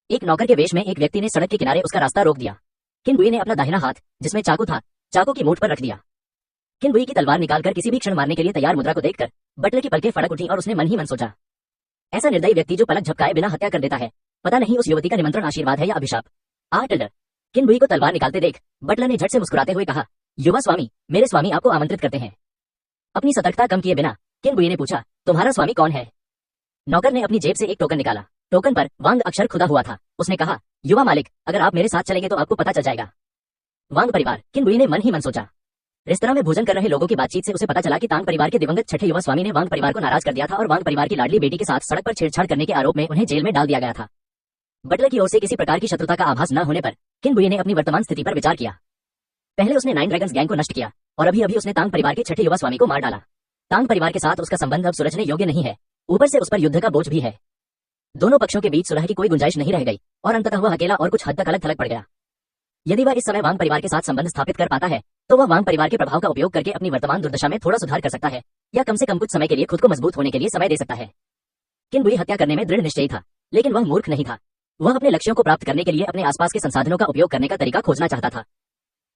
[SPEAKER 3] एक नौकर के वेश में एक व्यक्ति ने सड़क के किनारे उसका रास्ता रोक दिया। किनबुई ने अपना दाहिना हाथ, जिसमें चाकू था, चाकू की मूठ पर रख दिया। किनबुई की तलवार निकालकर किसी भी क्षण मारने के लिए तैयार मुद्रा को देखकर बटलर की पलकें फड़क उठी और उसने मन ही मन सोचा, ऐसा निर्दयी व्यक्ति जो पलक झपकाए बिना हत्या कर देता है, पता नहीं उस युवती का निमंत्रण आशीर्वाद है या अभिशाप। आर्टलर। किनबुई को तलवार निकालते देख बटलर ने झट से मुस्कुराते हुए कहा, युवा स्वामी, मेरे स्वामी आपको आमंत्रित करते हैं। अपनी सतर्कता कम किए बिना किनबुई ने पूछा, तुम्हारा स्वामी कौन है? नौकर ने अपनी जेब से एक टोकन निकाला। टोकन पर वांग अक्षर खुदा हुआ था। उसने कहा, युवा मालिक, अगर आप मेरे साथ चलेंगे तो आपको पता चल जाएगा। वांग परिवार। किनबुई ने मन ही मन सोचा। रेस्तरां में भोजन कर रहे लोगों की बातचीत से उसे पता चला कि तांग परिवार के दिवंगत छठे युवा स्वामी ने वांग परिवार को नाराज कर दिया था और वांग परिवार की लाडली बेटी के साथ सड़क पर छेड़छाड़ करने के आरोप में उन्हें जेल में डाल दिया गया था। बटलर की ओर से किसी प्रकार की शत्रुता का आभास न होने पर किनबुई ने अपनी वर्तमान स्थिति पर विचार किया। पहले उसने 9 ड्रैगन्स गैंग को नष्ट किया और अभी अभी उसने तांग परिवार के छठे युवा स्वामी को मार डाला। तांग परिवार के साथ उसका संबंध अब सुलझने योग्य नहीं है, ऊपर से उस पर युद्ध का बोझ भी है। दोनों पक्षों के बीच सुलह की कोई गुंजाइश नहीं रह गई और अंततः वह अकेला और कुछ हद तक अलग थलग पड़ गया। यदि वह इस समय वांग परिवार के साथ संबंध स्थापित कर पाता है तो वह वांग परिवार के प्रभाव का उपयोग करके अपनी वर्तमान दुर्दशा में थोड़ा सुधार कर सकता है, या कम से कम कुछ समय के लिए खुद को मजबूत होने के लिए समय दे सकता है। किनबुई हत्या करने में दृढ़ निश्चयी था, लेकिन वह मूर्ख नहीं था। वह अपने लक्ष्यों को प्राप्त करने के लिए अपने आसपास के संसाधनों का उपयोग करने का तरीका खोजना चाहता था।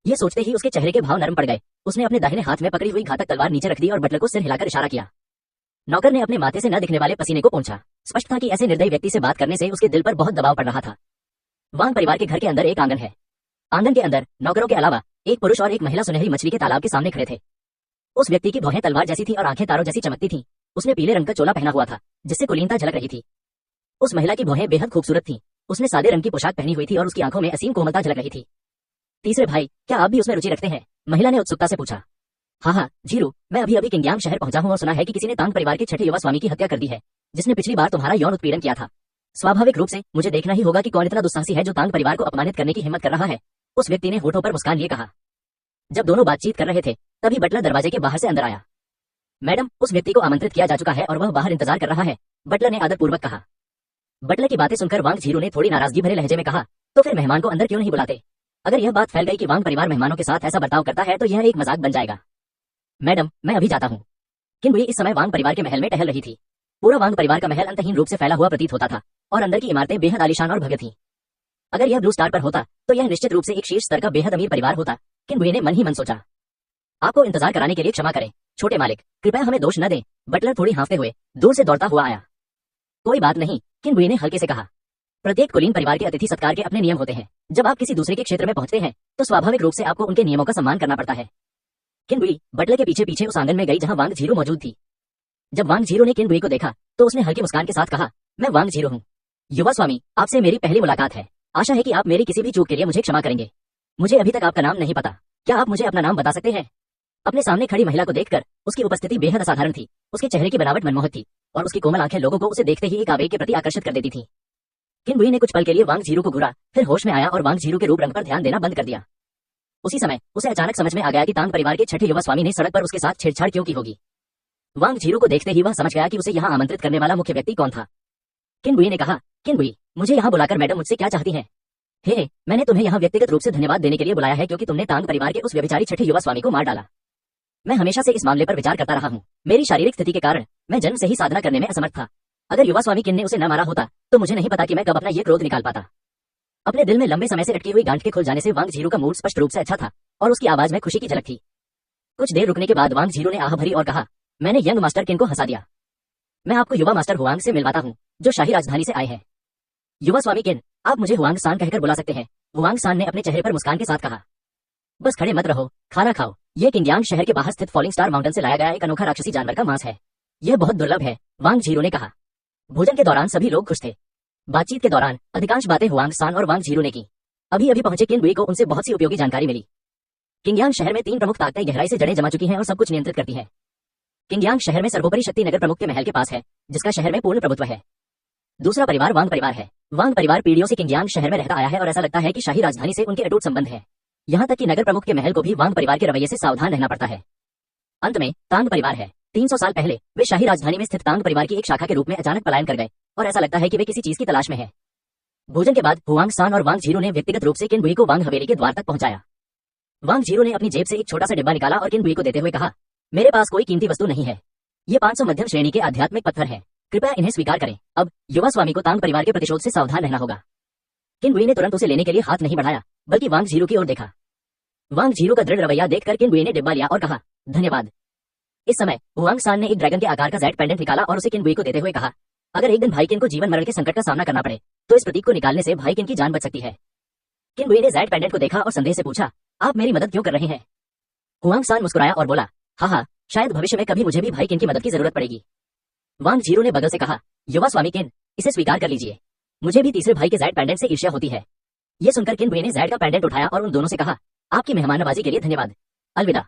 [SPEAKER 3] यह सोचते ही उसके चेहरे के भाव नरम पड़ गए। उसने अपने दाहिने हाथ में पकड़ी हुई घातक तलवार नीचे रख दी और बटलर को सिर हिलाकर इशारा किया। नौकर ने अपने माथे से न दिखने वाले पसीने को पोंछा। स्पष्ट था कि ऐसे निर्दयी व्यक्ति से बात करने से उसके दिल पर बहुत दबाव पड़ रहा था। वांग परिवार के घर के अंदर एक आंगन है। आंगन के अंदर नौकरों के अलावा एक पुरुष और एक महिला सुनहरी मछली के तालाब के सामने खड़े थे। उस व्यक्ति की भौहें तलवार जैसी थी और आंखें तारों जैसी चमकती थीं। उसने पीले रंग का चोला पहना हुआ था, जिससे कुलीनता झलक रही थी। उस महिला की भौहें बेहद खूबसूरत थीं। उसने सादे रंग की पोशाक पहनी हुई थी और उसकी आंखों में असीम कोमलता झलक रही थी। तीसरे भाई, क्या आप भी उसमें रुचि रखते हैं? महिला ने उत्सुकता से पूछा। हाँ, जीरू, मैं अभी अभी किंगयांग शहर पहुंचा हूं और सुना है कि किसी ने तांग परिवार के छठे युवा स्वामी की हत्या कर दी है, जिसने पिछली बार तुम्हारा यौन उत्पीड़न किया था। स्वाभाविक रूप से मुझे देखना ही होगा कि कौन इतना दुस्साहसी है जो तांग परिवार को अपमानित करने की हिम्मत कर रहा है। उस व्यक्ति ने होठों पर मुस्कान लिए कहा। जब दोनों बातचीत कर रहे थे तभी बटलर दरवाजे के बाहर से अंदर आया। मैडम, उस व्यक्ति को आमंत्रित किया जा चुका है और वह बाहर इंतजार कर रहा है, बटलर ने आदरपूर्वक कहा। बटलर की बातें सुनकर वांग झीरू ने थोड़ी नाराजगी भरे लहजे में कहा, तो फिर मेहमान को अंदर क्यों नहीं बुलाते? अगर यह बात फैल गई कि वांग परिवार मेहमानों के साथ ऐसा बर्ताव करता है तो यह एक मजाक बन जाएगा। मैडम, मैं अभी जाता हूँ। किनबुई इस समय वांग परिवार के महल में टहल रही थी। पूरा वांग परिवार का महल अंतहीन रूप से फैला हुआ प्रतीत होता था और अंदर की इमारतें बेहद आलीशान और भव्य थीं। अगर यह ब्लू स्टार पर होता तो यह निश्चित रूप से एक शीर्ष स्तर का बेहद अमीर परिवार होता, किनबुई ने मन ही मन सोचा। आपको इंतजार कराने के लिए क्षमा करें, छोटे मालिक, कृपया हमें दोष न दें। बटलर थोड़ी हाँफते हुए दूर से दौड़ता हुआ आया। कोई बात नहीं, किनबुई ने हल्के से कहा। प्रत्येक कुलीन परिवार के अतिथि सत्कार के अपने नियम होते हैं। जब आप किसी दूसरे के क्षेत्र में पहुंचते हैं तो स्वाभाविक रूप से आपको उनके नियमों का सम्मान करना पड़ता है। किनबुई बटलर के पीछे पीछे उस आंगन में गई जहां वांग झीरू मौजूद थी। जब वांग झीरू ने किनबुई को देखा तो उसने हल्की मुस्कान के साथ कहा, मैं वांग झीरू हूँ। युवा स्वामी, आपसे मेरी पहली मुलाकात है। आशा है कि आप मेरी किसी भी चूक के लिए मुझे क्षमा करेंगे। मुझे अभी तक आपका नाम नहीं पता, क्या आप मुझे अपना नाम बता सकते हैं? अपने सामने खड़ी महिला को देखकर उसकी उपस्थिति बेहद असाधारण थी। उसके चेहरे की बनावट मनमोहक थी और उसकी कोमल आंखें लोगों को उसे देखते ही एक आवेग के प्रति आकर्षित कर देती थीं। किन बुई ने कुछ पल के लिए वांग जीरू को घूरा, फिर होश में आया और वांग जीरू के रूप रंग पर ध्यान देना बंद कर दिया। उसी समय उसे अचानक समझ में आ गया कि तांग परिवार के छठे युवा स्वामी ने सड़क पर उसके साथ छेड़छाड़ क्यों की होगी। वांग जीरू को देखते ही वह समझ गया कि उसे यहाँ आमंत्रित करने वाला मुख्य व्यक्ति कौन था। किन बुई ने कहा, किन बुई, मुझे यहाँ बुलाकर मैडम मुझसे क्या चाहती हैं? हे, मैंने तुम्हें यहाँ व्यक्तिगत रूप से धन्यवाद देने के लिए बुलाया है क्योंकि तुमने तांग परिवार के उस व्यभिचारी छठे युवा स्वामी को मार डाला। मैं हमेशा से इस मामले पर विचार करता रहा हूँ। मेरी शारीरिक स्थिति के कारण मैं जन्म से ही साधना करने में असमर्थ था। अगर युवा स्वामी किन ने उसे न मारा होता तो मुझे नहीं पता कि मैं कब अपना ये क्रोध निकाल पाता। अपने दिल में लंबे समय से अटकी हुई गांठ के खुल जाने से वांग जीरू का मूड स्पष्ट रूप से अच्छा था और उसकी आवाज में खुशी की झलक थी। कुछ देर रुकने के बाद वांग जीरू ने आह भरी और कहा, मैंने यंग मास्टर किन को हंसा दिया। मैं आपको युवा मास्टर हुआंग से मिलवाता हूँ जो शाही राजधानी से आए हैं। युवा स्वामी किन, आप मुझे हुआंग सान कहकर बुला सकते हैं, हुआंग सान ने अपने चेहरे पर मुस्कान के साथ कहा। बस खड़े मत रहो, खाना खाओ। यह किंगयांग शहर के बाहर स्थित फॉलिंग स्टार माउंटेन से लाया गया एक अनोखा राक्षसी जानवर का मांस है। यह बहुत दुर्लभ है, वांग जीरू ने कहा। भोजन के दौरान सभी लोग खुश थे। बातचीत के दौरान अधिकांश बातें हुआंग सान और वांग जीरू ने की। अभी अभी पहुंचे किन बुई को उनसे बहुत सी उपयोगी जानकारी मिली। किंगयांग शहर में 3 प्रमुख ताकतें गहराई से जड़ें जमा चुकी हैं और सब कुछ नियंत्रित करती हैं। किंगयांग शहर में सर्वोपरि शक्ति नगर प्रमुख के महल के पास है, जिसका शहर में पूर्ण प्रभुत्व है। दूसरा परिवार वांग परिवार है। वांग परिवार पीढ़ियों से किंगयांग शहर में रहता आया है और ऐसा लगता है कि शाही राजधानी से उनके अटूट संबंध है। यहाँ तक कि नगर प्रमुख के महल को भी वांग परिवार के रवैये से सावधान रहना पड़ता है। अंत में तांग परिवार है। 300 साल पहले वे शाही राजधानी में स्थित तांग परिवार की एक शाखा के रूप में अचानक पलायन कर गए और ऐसा लगता है कि वे किसी चीज की तलाश में हैं। भोजन के बाद हुआंग सान और वांग जीरू ने व्यक्तिगत रूप से किन बुई को वांग हवेली के द्वार तक पहुंचाया। वांग जीरू ने अपनी जेब से एक छोटा सा डिब्बा निकाला और किन बुई को देते हुए कहा, मेरे पास कोई कीमती वस्तु नहीं है। ये 500 मध्यम श्रेणी के आध्यात्मिक पत्थर हैं, कृपया इन्हें स्वीकार करें। अब युवा स्वामी को तांग परिवार के प्रतिशोध से सावधान रहना होगा। किन बुई ने तुरंत उसे लेने के लिए हाथ नहीं बढ़ाया, बल्कि वांग जीरू की ओर देखा। वांग जीरू का दृढ़ रवैया देखकर किन बुई ने डिब्बा लिया और कहा, धन्यवाद। इस समय हुआंग सान ने एक ड्रैगन के आकार का ज़ेड पेंडेंट निकाला और उसे किन बुई को देते हुए कहा, अगर एक दिन भाई किन को जीवन मरण के संकट का सामना करना पड़े तो इस प्रतीक को निकालने से भाई किन की जान बच सकती है। किन बुई ने ज़ेड पेंडेंट को देखा और संदेह से पूछा, आप मेरी मदद क्यों कर रहे हैं? हुआंग सान मुस्कुराया और बोला, हाँ, शायद भविष्य में कभी मुझे भी भाई किन की मदद की जरूरत पड़ेगी। वांग जीरू ने बगल से कहा, युवा स्वामी किन, इसे स्वीकार कर लीजिए। मुझे भी तीसरे भाई के ज़ेड पेंडेंट से ईर्ष्या होती है। ये सुनकर किन बुई ने ज़ेड का पेंडेंट उठाया और उन दोनों से कहा, आपकी मेहमाननवाजी के लिए धन्यवाद, अलविदा।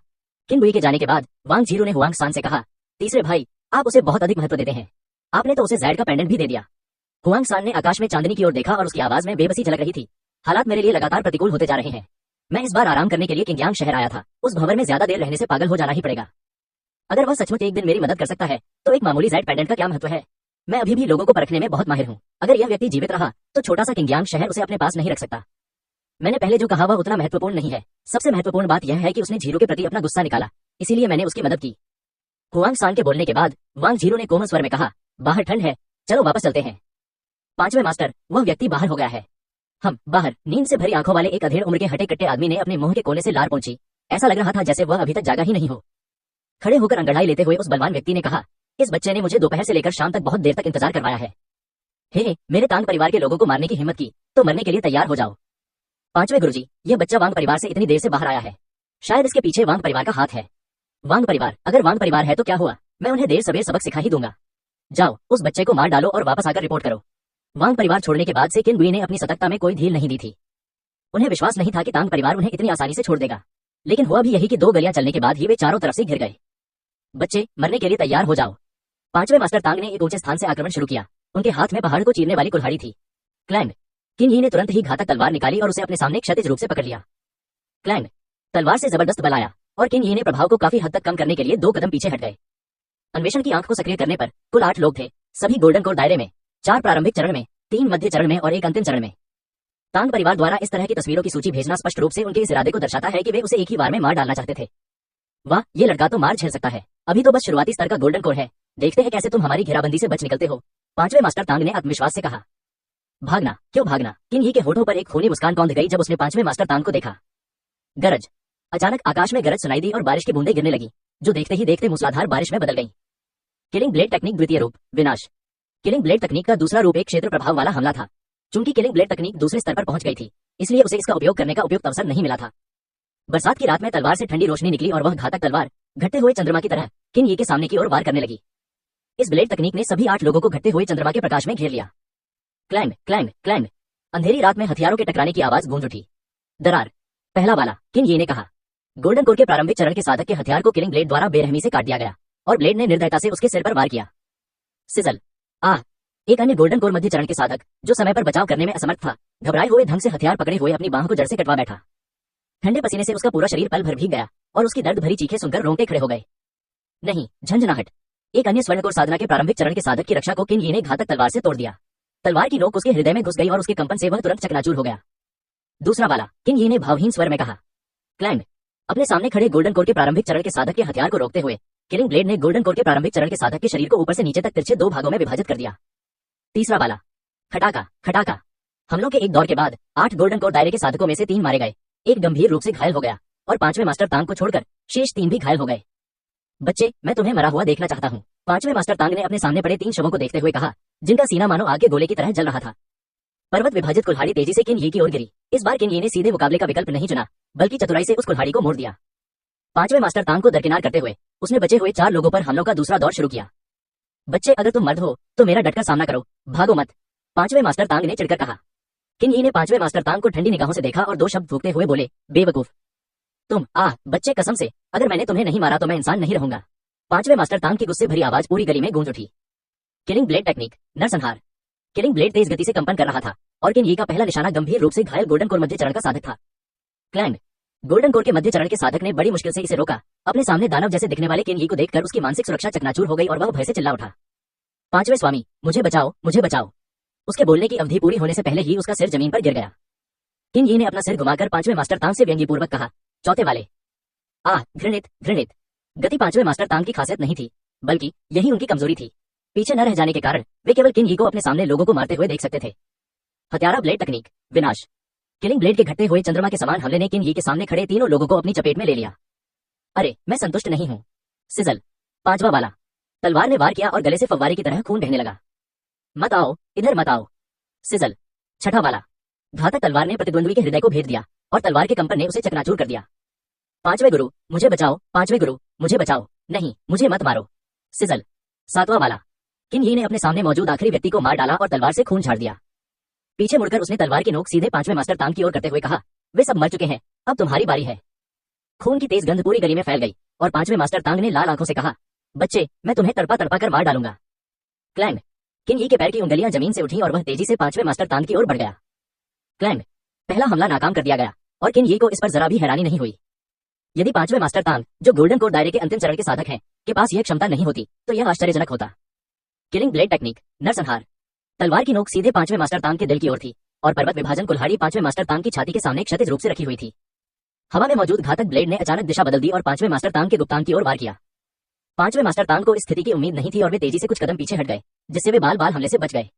[SPEAKER 3] किन बुई के जाने के बाद वांग जीरू ने हुआंग सान से कहा, तीसरे भाई, आप उसे बहुत अधिक महत्व देते हैं, आपने तो उसे ज़ेड का पेंडेंट भी दे दिया। हुआंग सान ने आकाश में चांदनी की ओर देखा और उसकी आवाज में बेबसी झलक रही थी। हालात मेरे लिए लगातार प्रतिकूल होते जा रहे हैं। मैं इस बार आराम करने के लिए किंगयांग शहर आया था। उस भंवर में ज्यादा देर रहने से पागल हो जाना ही पड़ेगा। अगर वह सचमुच एक दिन मेरी मदद कर सकता है तो एक मामूली ज़ेड पेंडेंट का क्या महत्व है। मैं अभी भी लोगों को परखने में बहुत माहिर हूँ। अगर यह व्यक्ति जीवित रहा तो छोटा सा किंगयांग शहर उसे अपने पास नहीं रख सकता। मैंने पहले जो कहा वह उतना महत्वपूर्ण नहीं है। सबसे महत्वपूर्ण बात यह है कि उसने जीरू के प्रति अपना गुस्सा निकाला, इसीलिए मैंने उसकी मदद की। हुआंग सान के बोलने के बाद वांग जीरू ने कोमल स्वर में कहा, बाहर ठंड है, चलो वापस चलते हैं। 5वें मास्टर, वह व्यक्ति बाहर हो गया है। हम बाहर। नींद से भरी आंखों वाले एक अधेड़ उम्र के हटे कट्टे आदमी ने अपने मुंह के कोने से लार पहुंची। ऐसा लग रहा था जैसे वह अभी तक जागा ही नहीं हो। खड़े होकर अंगड़ाई लेते हुए उस बलवान व्यक्ति ने कहा, इस बच्चे ने मुझे दोपहर से लेकर शाम तक बहुत देर तक इंतजार करवाया है। हे, मेरे तांग परिवार के लोगों को मारने की हिम्मत की तो मरने के लिए तैयार हो जाओ। 5वें गुरुजी, यह बच्चा वांग परिवार से इतनी देर से बाहर आया है, शायद इसके पीछे वांग परिवार का हाथ है। वांग परिवार, अगर वांग परिवार है तो क्या हुआ, मैं उन्हें देर सवेर सबक सिखा ही दूंगा। जाओ, उस बच्चे को मार डालो और वापस आकर रिपोर्ट करो। वांग परिवार छोड़ने के बाद से किन बुई ने अपनी सतर्कता में कोई ढील नहीं दी थी। उन्हें विश्वास नहीं था कि तांग परिवार उन्हें इतनी आसानी से छोड़ देगा, लेकिन हुआ भी यही कि 2 गलियां चलने के बाद ही वे चारों तरफ से घिर गए। बच्चे, मरने के लिए तैयार हो जाओ। 5वें मास्टर तांग ने एक ऊंचे स्थान से आक्रमण शुरू किया। उनके हाथ में पहाड़ को चीरने वाली कुल्हाड़ी थी। क्लैंग। किन ही ने तुरंत ही घातक तलवार निकाली और उसे अपने सामने क्षैतिज रूप से पकड़ लिया। क्लैंग। तलवार से जबरदस्त बल आया और किन ही ने प्रभाव को काफी हद तक कम करने के लिए 2 कदम पीछे हट गए। अन्वेषण की आंख को सक्रिय करने पर कुल 8 लोग थे, सभी गोल्डन कोर दायरे में, 4 प्रारंभिक चरण में, 3 मध्य चरण में और 1 अंतिम चरण में। तांग परिवार द्वारा इस तरह की तस्वीरों की सूची भेजना स्पष्ट रूप से उनके इस इरादे को दर्शाता है कि वे उसे एक ही बार में मार डालना चाहते थे। वाह, ये लड़का तो मार झेल सकता है। अभी तो बस शुरुआती स्तर का गोल्डन कोर है, देखते हैं कैसे तुम हमारी घेराबंदी से बच निकलते हो। 5वें मास्टर तांग ने आत्मविश्वास से कहा। भागना, क्यों भागना? किन ही के होठों पर एक खूनी मुस्कान कौंध गई जब उसने 5वें मास्टर तांग को देखा। गरज। अचानक आकाश में गरज सुनाई दी और बारिश की बूंदें गिरने लगी, जो देखते ही देखते मूसलाधार बारिश में बदल गई। किलिंग ब्लेड टेक्निक द्वितीय रूप, विनाश। किलिंग ब्लेड तकनीक का दूसरा रूप एक क्षेत्र प्रभाव वाला हमला था। चूंकि किलिंग ब्लेड तकनीक दूसरे स्तर पर पहुंच गई थी, इसलिए उसे इसका उपयोग करने का उपयुक्त अवसर नहीं मिला था। बरसात की रात में तलवार से ठंडी रोशनी निकली और वह घातक तलवार घटते हुए चंद्रमा की तरह किन ही के सामने की ओर वार करने लगी। इस ब्लेड तकनीक ने सभी 8 लोगों को घटते हुए चंद्रमा के प्रकाश में घेर लिया। Clang, clang, clang. अंधेरी रात में हथियारों के टकराने की आवाज गूंज उठी। दरार। पहला वाला, किन ये ने कहा। गोल्डन कोर के प्रारंभिक चरण के साधक के हथियार को किलिंग ब्लेड द्वारा बेरहमी से काट दिया गया और ब्लेड ने निर्दयता से उसके सिर पर वार किया। सिजल। एक अन्य गोल्डन कोर मध्य चरण के साधक जो समय पर बचाव करने में असमर्थ था, घबराए हुए ढंग से हथियार पकड़े हुए अपनी बाह को जड़ से कटवा बैठा। ठंडे पसीने से उसका पूरा शरीर पल भर भीग गया और उसकी दर्द भरी चीखें सुनकर रोंगटे खड़े हो गए। नहीं, झंझनाहट। एक अन्य स्वर्ण कोर साधना के प्रारंभिक चरण के साधक की रक्षा को किन यी ने घातक तलवार से तोड़ दिया। तलवार की नोक उसके हृदय में घुस गई और उसके कंपन से वह तुरंत चकनाचूर हो गया। दूसरा वाला, किन यी ने भावहीन स्वर में कहा। क्लैंग। अपने सामने खड़े गोल्डन कोर के प्रारंभिक चरण के साधक के हथियार को रोकते हुए किलिंग ब्लेड ने गोल्डन कोर के प्रारंभिक चरण के साधक के शरीर को ऊपर से नीचे तक तिरछे 2 भागों में विभाजित कर दिया। तीसरा वाला, खटाका खटाका। हमलों के एक दौर के बाद 8 गोल्डन कोर दायरे के साधकों में से 3 मारे गए, एक गंभीर रूप से घायल हो गया और 5वें मास्टर तांग को छोड़कर शेष 3 भी घायल हो गए। बच्चे, मैं तुम्हें मरा हुआ देखना चाहता हूँ, 5वें मास्टर तांग ने अपने सामने पड़े 3 शवों को देखते हुए कहा, जिनका सीना मानो आग के गोले की तरह जल रहा था। पर्वत विभाजित कुल्हाड़ी तेजी से किन यी की ओर गिरी। इस बार किन यी ने सीधे मुकाबले का विकल्प नहीं चुना, बल्कि चतुराई से उस कुल्हाड़ी को मोड़ दिया। 5वें मास्टर तांग को दरकिनार करते हुए उसने बचे हुए 4 लोगों पर हमलों का दूसरा दौर शुरू किया। बच्चे, अगर तुम मर्द हो तो मेरा डटकर सामना करो, भागो मत, 5वें मास्टर तांग ने चिढ़कर कहा। किन यी ने 5वें मास्टर तांग को ठंडी निगाहों से देखा और 2 शब्द फूंकते हुए बोले, बेवकूफ। तुम। बच्चे, कसम से अगर मैंने तुम्हें नहीं मारा तो मैं इंसान नहीं रहूंगा। 5वें मास्टर तांग की गुस्से भरी आवाज पूरी गली में गूंज उठी। किलिंग ब्लेड टेक्निक, नरसंहार। किलिंग ब्लेड तेज गति से कंपन कर रहा था और किन यी का पहला निशाना गंभीर रूप से घायल गोल्डन कोर मध्य चरण का साधक था। क्लैंग। गोल्डन कोर के मध्य चरण के साधक ने बड़ी मुश्किल से इसे रोका। अपने सामने दानव जैसे दिखने वाले किन यी को देखकर उसकी मानसिक सुरक्षा चकनाचूर हो गई और वह भय से चिल्ला उठा, 5वें स्वामी, मुझे बचाओ, मुझे बचाओ। उसके बोलने की अवधि पूरी होने से पहले ही उसका सिर जमीन पर गिर गया। किन यी ने अपना सिर घुमाकर 5वें मास्टर तांग से व्यंग्यपूर्वक कहा, चौथे वाले। घृणित घृणित। गति 5वें मास्टर तांग की खासियत नहीं थी, बल्कि यही उनकी कमजोरी थी। पीछे न रह जाने के कारण वे केवल किन यी को अपने सामने लोगों को मारते हुए देख सकते थे। हत्यारा ब्लेड तकनीक, विनाश। किलिंग ब्लेड के घटते हुए चंद्रमा के समान हमले ने किन यी के सामने खड़े तीनों लोगों को अपनी चपेट में ले लिया। अरे, मैं संतुष्ट नहीं हूँ। सिजल। 5वां वाला। तलवार ने वार किया और गले से फव्वारे की तरह खून बहने लगा। मत आओ, इधर मत आओ। सिजल। 6ठा वाला। घातक तलवार ने प्रतिद्वंद्वी के हृदय को भेद दिया और तलवार के कंपन ने उसे चकनाचूर कर दिया। 5वें गुरु, मुझे बचाओ, 5वें गुरु, मुझे बचाओ, नहीं, मुझे मत मारो। सिजल। 7वां वाला। किन यी ने अपने सामने मौजूद आखिरी व्यक्ति को मार डाला और तलवार से खून झाड़ दिया। पीछे मुड़कर उसने तलवार की नोक सीधे 5वें मास्टर तांग की ओर करते हुए कहा, वे सब मर चुके हैं, अब तुम्हारी बारी है। खून की तेज गंध पूरी गली में फैल गई और 5वें मास्टर तांग ने लाल आंखों से कहा, बच्चे, मैं तुम्हें तड़पा तड़पा कर मार डालूंगा। क्लैंग। किन यी के पैर की उंगलियां जमीन से उठी और वह तेजी से 5वें मास्टर तांग की ओर बढ़ गया। क्लैंग। पहला हमला नाकाम कर दिया गया और किन यी को इस पर जरा भी हैरानी नहीं हुई। यदि 5वें मास्टर तांग, जो गोल्डन कोर दायरे के अंतिम चरण के साधक हैं, के पास यह क्षमता नहीं होती तो यह आश्चर्यजनक होता। किलिंग ब्लेड टेक्निक, नरसंहार। तलवार की नोक सीधे 5वें मास्टर तांग के दिल की ओर थी और पर्वत विभाजन कुल्हाड़ी 5वें मास्टर तांग की छाती के सामने क्षैतिज रूप से रखी हुई थी। हवा में मौजूद घातक ब्लेड ने अचानक दिशा बदल दी और 5वें मास्टर तांग के गुप्तांग की ओर वार किया। 5वें मास्टर तांग को इस स्थिति की उम्मीद नहीं थी और वे तेजी से कुछ कदम पीछे हट गए, जिससे वे बाल बाल हमले से बच गए।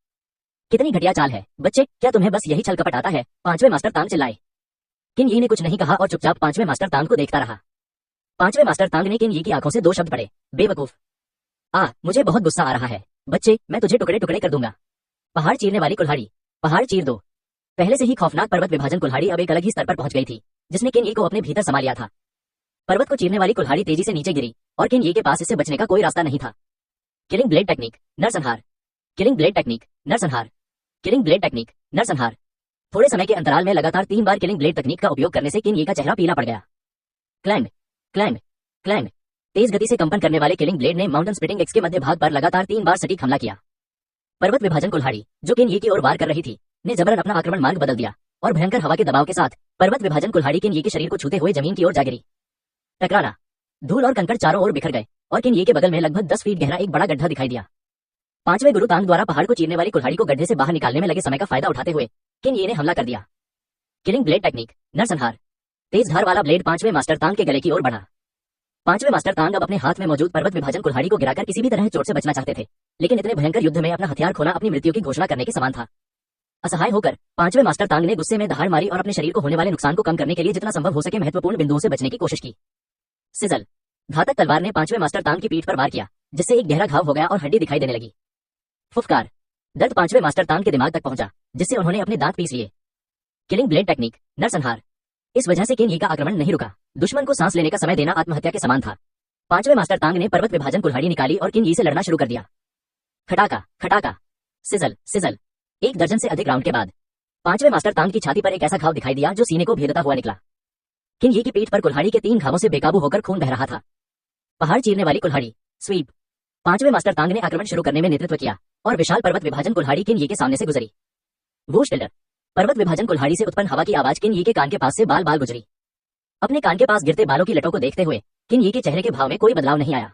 [SPEAKER 3] कितनी घटिया चाल है, बच्चे, क्या तुम्हें बस यही छल कपट आता है, 5वें मास्टर तांग चिल्लाए। किन यी ने कुछ नहीं कहा और चुपचाप 5वें मास्टर तांग को देखता रहा। 5वें मास्टर तांग ने किन यी की आंखों से 2 शब्द पढ़े, बेवकूफ। मुझे बहुत गुस्सा आ रहा है, बच्चे, मैं तुझे टुकड़े टुकड़े कर दूंगा। पहाड़ चीरने वाली कुल्हाड़ी, पहाड़ चीर दो। पहले से ही खौफनाक पर्वत विभाजन कुल्हाड़ी अब एक अलग ही स्तर पर पहुंच गई थी, जिसने किन यी को अपने भीतर समा लिया था। पर्वत को चीरने वाली कुल्हाड़ी तेजी से नीचे गिरी और किन यी के पास इससे बचने का कोई रास्ता नहीं था। किलिंग ब्लेड टेक्निक, नरसंहार। किलिंग ब्लेड टेक्निक, नरसंहार। किलिंग ब्लेड टेक्निक, नरसंहार। थोड़े समय के अंतराल में लगातार 3 बार किलिंग ब्लेड तकनीक का उपयोग करने से किन यी का चेहरा पीला पड़ गया। Clang, clang, clang. तेज गति से कंपन करने वाले किलिंग ब्लेड ने माउंटेन स्प्लिटिंग एक्स के मध्य भाग पर लगातार 3 बार सटीक हमला किया। पर्वत विभाजन कुल्हाड़ी, जो किन यी की ओर वार कर रही थी, ने जबरन अपना आक्रमण मार्ग बदल दिया और भयंकर हवा के दबाव के साथ पर्वत विभाजन कुल्हाड़ी किन यी के शरीर को छूते हुए जमीन की ओर जा गिरी। टकराना। धूल और कंकड़ चारों ओर बिखर गए और किन यी के बगल में लगभग 10 फीट गहरा एक बड़ा गड्ढा दिखाई दिया। 5वें गुरु तांग द्वारा पहाड़ को चीरने वाली कुल्हाड़ी को गड्ढे से बाहर निकालने में लगे समय का फायदा उठाते हुए किन यी ने हमला कर दिया। किलिंग ब्लेड टेक्निक, नरसंहार। तेज धार वाला ब्लेड 5वें मास्टर तांग के गले की ओर बढ़ा। 5वें मास्टर तांग अब अपने हाथ में मौजूद पर्वत विभाजन कुल्हाड़ी को गिराकर किसी भी तरह चोट से बचना चाहते थे, लेकिन इतने भयंकर युद्ध में अपना हथियार खोना अपनी मृत्यु की घोषणा करने के समान था। असहाय होकर 5वें मास्टर तांग ने गुस्से में दहाड़ मारी और अपने शरीर को होने वाले नुकसान को कम करने के लिए जितना संभव हो सके महत्वपूर्ण बिंदुओं से बचने की कोशिश की। सिजल। घातक तलवार ने 5वें मास्टर तांग की पीठ पर वार किया, जिससे एक गहरा घाव हो गया और हड्डी दिखाई देने लगी। फुफकार। दर्द 5वें मास्टर तांग के दिमाग तक पहुंचा, जिससे उन्होंने अपने दांत पीस लिए। किलिंग ब्लेड टेक्निक, नरसंहार। इस वजह से किन यी का आक्रमण नहीं रुका। दुश्मन को सांस लेने का समय देना आत्महत्या के समान था। 5वें मास्टर तांग ने पर्वत विभाजन कुल्हाड़ी निकाली और किन यी से लड़ना शुरू कर दिया। खटाका खटाका, सिजल सिजल। 1 दर्जन से अधिक राउंड के बाद 5वें मास्टर तांग की छाती पर एक ऐसा घाव दिखाई दिया जो सीने को भेदता हुआ निकला। किन ये की पीठ पर कुल्हाड़ी के 3 घावों से बेकाबू होकर खून बह रहा था। पहाड़ चीरने वाली कुल्हाड़ी, स्वीप। 5वें मास्टर तांग ने आक्रमण शुरू करने में नेतृत्व किया और विशाल पर्वत विभाजन कुल्हाड़ी किन ये के सामने से गुजरी। वूश टिल्डर। पर्वत विभाजन कुल्हाड़ी से उत्पन्न हवा की आवाज किन ये के कान के पास से बाल बाल गुजरी। अपने कान के पास गिरते बालों की लटों को देखते हुए किन ये के चेहरे के भाव में कोई बदलाव नहीं आया।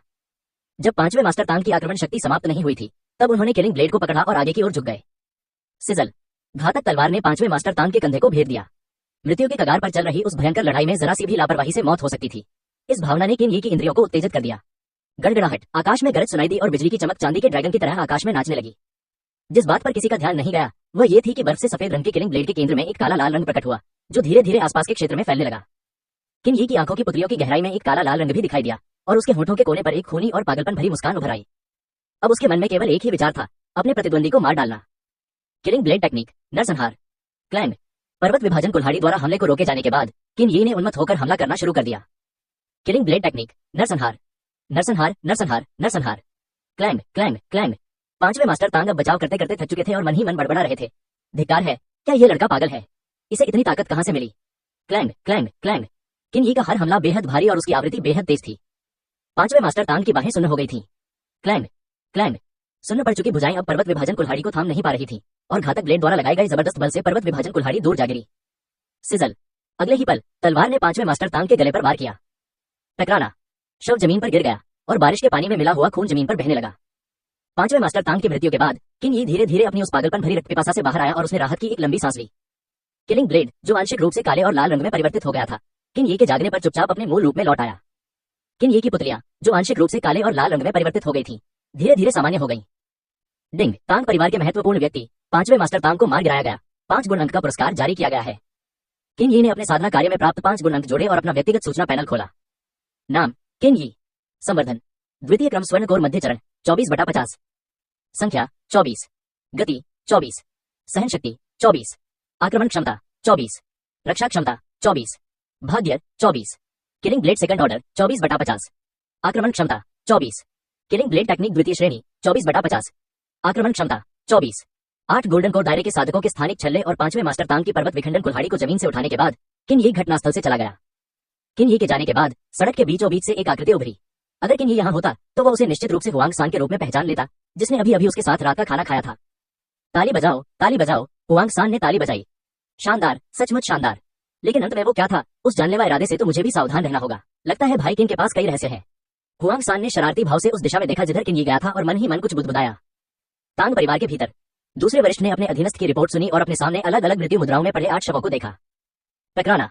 [SPEAKER 3] जब 5वें मास्टर तांग की आक्रमण शक्ति समाप्त नहीं हुई थी तब उन्होंने किलिंग ब्लेड को पकड़ा और आगे की ओर झुक गए। सिजल। घातक तलवार ने 5वें मास्टर तांग के कंधे को भेद दिया। मृत्यु के कगार पर चल रही उस भयंकर लड़ाई में जरा सी भी लापरवाही से मौत हो सकती थी। इस भावना ने किन ये की इंद्रियों को उत्तेजित कर दिया। गड़गड़ाहट। आकाश में गरज सुनाई दी और बिजली की चमक चांदी के ड्रैगन की तरह आकाश में नाचने लगी। जिस बात पर किसी का ध्यान नहीं गया वह ये थी कि बर्फ से सफेद रंग के किलिंग ब्लेड के केंद्र में एक काला लाल रंग प्रकट हुआ जो धीरे धीरे आसपास के क्षेत्र में फैलने लगा। किन ये की आंखों की पुतलियों की गहराई में एक काला लाल रंग भी दिखाई दिया और उसके होठों के कोने पर एक खूनी और पागलपन भरी मुस्कान उभर आई। अब उसके मन में केवल एक ही विचार था, अपने प्रतिद्वंदी को मार डालना। किलिंग ब्लेड टेक्निक, नरसंहार। क्लैंग। पर्वत विभाजन कुल्हाड़ी द्वारा हमले को रोके जाने के बाद किन ये ने उन्मत्त होकर हमला करना शुरू कर दिया। किलिंग ब्लेड टेक्निक, नरसंहार। नरसंहार, नरसंहार, नरसंहार। Clang, clang, clang. 5वें मास्टर तांग अब बचाव करते करते थक चुके थे और मन ही मन बड़बड़ा रहे थे। धिक्कार है, क्या यह लड़का पागल है? इसे इतनी ताकत कहां से मिली? Clang, clang, clang. किन ये का हर हमला बेहद भारी और उसकी आवृत्ति बेहद तेज थी। 5वें मास्टर तांग की बाहें सुन्न हो गई थीं। Clang, clang. सुन्न पड़ चुकी भुजाएं अब पर्वत विभाजन कुल्हाड़ी को थाम नहीं पा रही थी और घातक ब्लेड द्वारा लगाए गए जबरदस्त बल से पर्वत विभाजन कुल्हाड़ी दूर जा गिरी। सिजल। अगले ही पल तलवार ने 5वें मास्टर तांग के गले पर वार किया। टकराना। शव जमीन पर गिर गया और बारिश के पानी में मिला हुआ खून जमीन पर बहने लगा। 5वें मास्टर तांग की मृत्यु के बाद किन ये धीरे धीरे अपनी उस पागलपन भरी रक्तपिपासा से बाहर आया और उसने राहत की एक लंबी सांस ली। किलिंग ब्लेड जो आंशिक रूप से काले और लाल रंग में परिवर्तित हो गया था किन ये के जागने पर चुपचाप अपने मूल रूप में लौट आया। किन ये की पुतलियां जो आंशिक रूप से काले और लाल रंग में परिवर्तित हो गई थी धीरे धीरे सामान्य हो गई। डिंग। तांग परिवार के महत्वपूर्ण व्यक्ति 5वें मास्टर तांग को मार गिराया गया। 5 गुण अंक का पुरस्कार जारी किया गया है। किन ये ने अपने साधना कार्य में प्राप्त 5 गुण अंक जोड़े और अपना व्यक्तिगत सूचना पैनल खोला। नाम किन ये। संवर्धन द्वितीय क्रम स्वर्ण कोर मध्य चरण 24/50। संख्या 24। गति 24। सहन शक्ति 24। आक्रमण क्षमता 24। रक्षा क्षमता 24। भाग्य 24। Killing blade second order 24/50। आक्रमण क्षमता 24। किलिंग ब्लेड टेक्निक द्वितीय श्रेणी 24/50। आक्रमण क्षमता 24। 8 गोल्डन कोर दायरे के साधकों के स्थानिक छल्ले और 5वें मास्टर तांग की पर्वत विखंडन कुल्हाड़ी को जमीन से उठाने के बाद किन ये घटनास्थल से चला गया। किन ये के जाने के बाद सड़क के बीचों बीच से एक आकृति उभरी। अगर किन ये यहाँ होता तो वह उसे निश्चित रूप से हुआंग सांग के रूप में पहचान लेता जिसने अभी अभी उसके साथ रात का खाना खाया था। ताली बजाओ, ताली बजाओ। हुआंग सांग ने ताली बजाई। शानदार, सचमुच शानदार। लेकिन अंत में वो क्या था, उस जानलेवा इरादे से तो मुझे भी सावधान रहना होगा। लगता है भाई किन के पास कई रहस्य हैं। हुआंग सांग ने शरारती भाव से उस दिशा में देखा जिधर किन ये गया था और मन ही मन कुछ बुदबुदाया। तांग परिवार के भीतर दूसरे वरिष्ठ ने अपने अधीनस्थ की रिपोर्ट सुनी और अपने सामने अलग अलग मृत्यु मुद्राओं में पड़े 8 शवों को देखा। टकराना।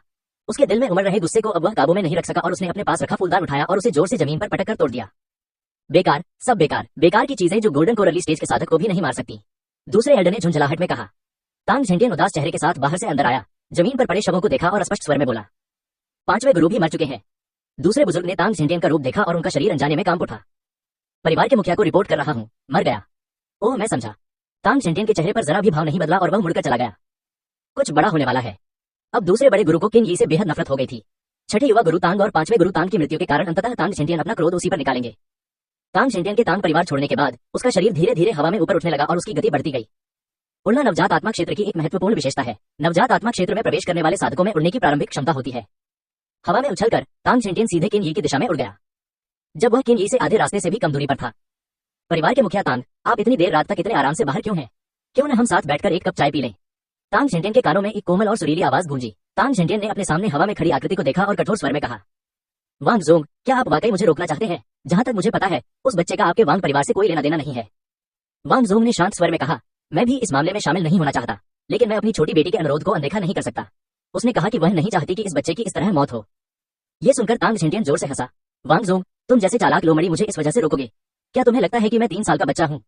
[SPEAKER 3] उसके दिल में उमड़ रहे गुस्से को अब वह काबू में नहीं रख सका और उसने अपने पास रखा फूलदान उठाया और उसे जोर से जमीन पर पटक कर तोड़ दिया। बेकार, सब बेकार, बेकार की चीजें जो गोल्डन कोर अर्ली स्टेज के साधक को भी नहीं मार सकती। दूसरे एल्डर ने झुंझलाहट में कहा। तांग झेंटियन उदास चेहरे के साथ बाहर से अंदर आया, जमीन पर पड़े शवों को देखा और स्पष्ट स्वर में बोला, 5वें गुरु भी मर चुके हैं। दूसरे बुजुर्ग ने तांग झेंटियन का रूप देखा और उनका शरीर अनजाने में कांप उठा। परिवार के मुखिया को रिपोर्ट कर रहा हूँ, मर गया। ओह, मैं समझा। तांग झेंटियन के चेहरे पर जरा भी भाव नहीं बदला और वह मुड़कर चला गया। कुछ बड़ा होने वाला है। अब दूसरे बड़े गुरु को किन ये से बेहद नफरत हो गई थी। छठे युवा गुरु तांग और 5वें गुरु तांग की मृत्यु के कारण अंततः तांग झेंटियन अपना क्रोध उसी पर निकालेंगे। तांग झेंटियन के तांग परिवार छोड़ने के बाद उसका शरीर धीरे धीरे हवा में ऊपर उठने लगा और उसकी गति बढ़ती गई। उड़ना नवजात आत्मा क्षेत्र की एक महत्वपूर्ण विशेषता है। नवजात आत्मा क्षेत्र में प्रवेश करने वाले साधकों में उड़ने की प्रारंभिक क्षमता होती है। हवा में उछलकर तांग झेंटियन सीधे किन ये की दिशा में उड़ गया। जब वह किन ये से आधे रास्ते से भी कम दूरी पर था। परिवार के मुखिया तांग, आप इतनी देर रात तक इतने आराम से बाहर क्यों हैं? क्यों न हम साथ बैठकर एक कप चाय पी लें? तांग झेंटियन के कानों में एक कोमल और सुरीली आवाज गूंजी। तांग झेंटियन ने अपने सामने हवा में खड़ी आकृति को देखा और कठोर स्वर में कहा, वांग जोंग, क्या आप वाकई मुझे रोकना चाहते हैं? जहां तक मुझे पता है उस बच्चे का आपके वांग परिवार से कोई लेना देना नहीं है। वांग जोंग ने शांत स्वर में कहा, मैं भी इस मामले में शामिल नहीं होना चाहता, लेकिन मैं अपनी छोटी बेटी के अनुरोध को अनदेखा नहीं कर सकता। उसने कहा कि वह नहीं चाहती कि इस बच्चे की इस तरह मौत हो। यह सुनकर तांग झेंटियन जोर से हंसा। वांग जोंग, तुम जैसे चालाक लोमड़ी मुझे इस वजह से रोकोगे? क्या तुम्हें लगता है कि मैं 3 साल का बच्चा हूँ?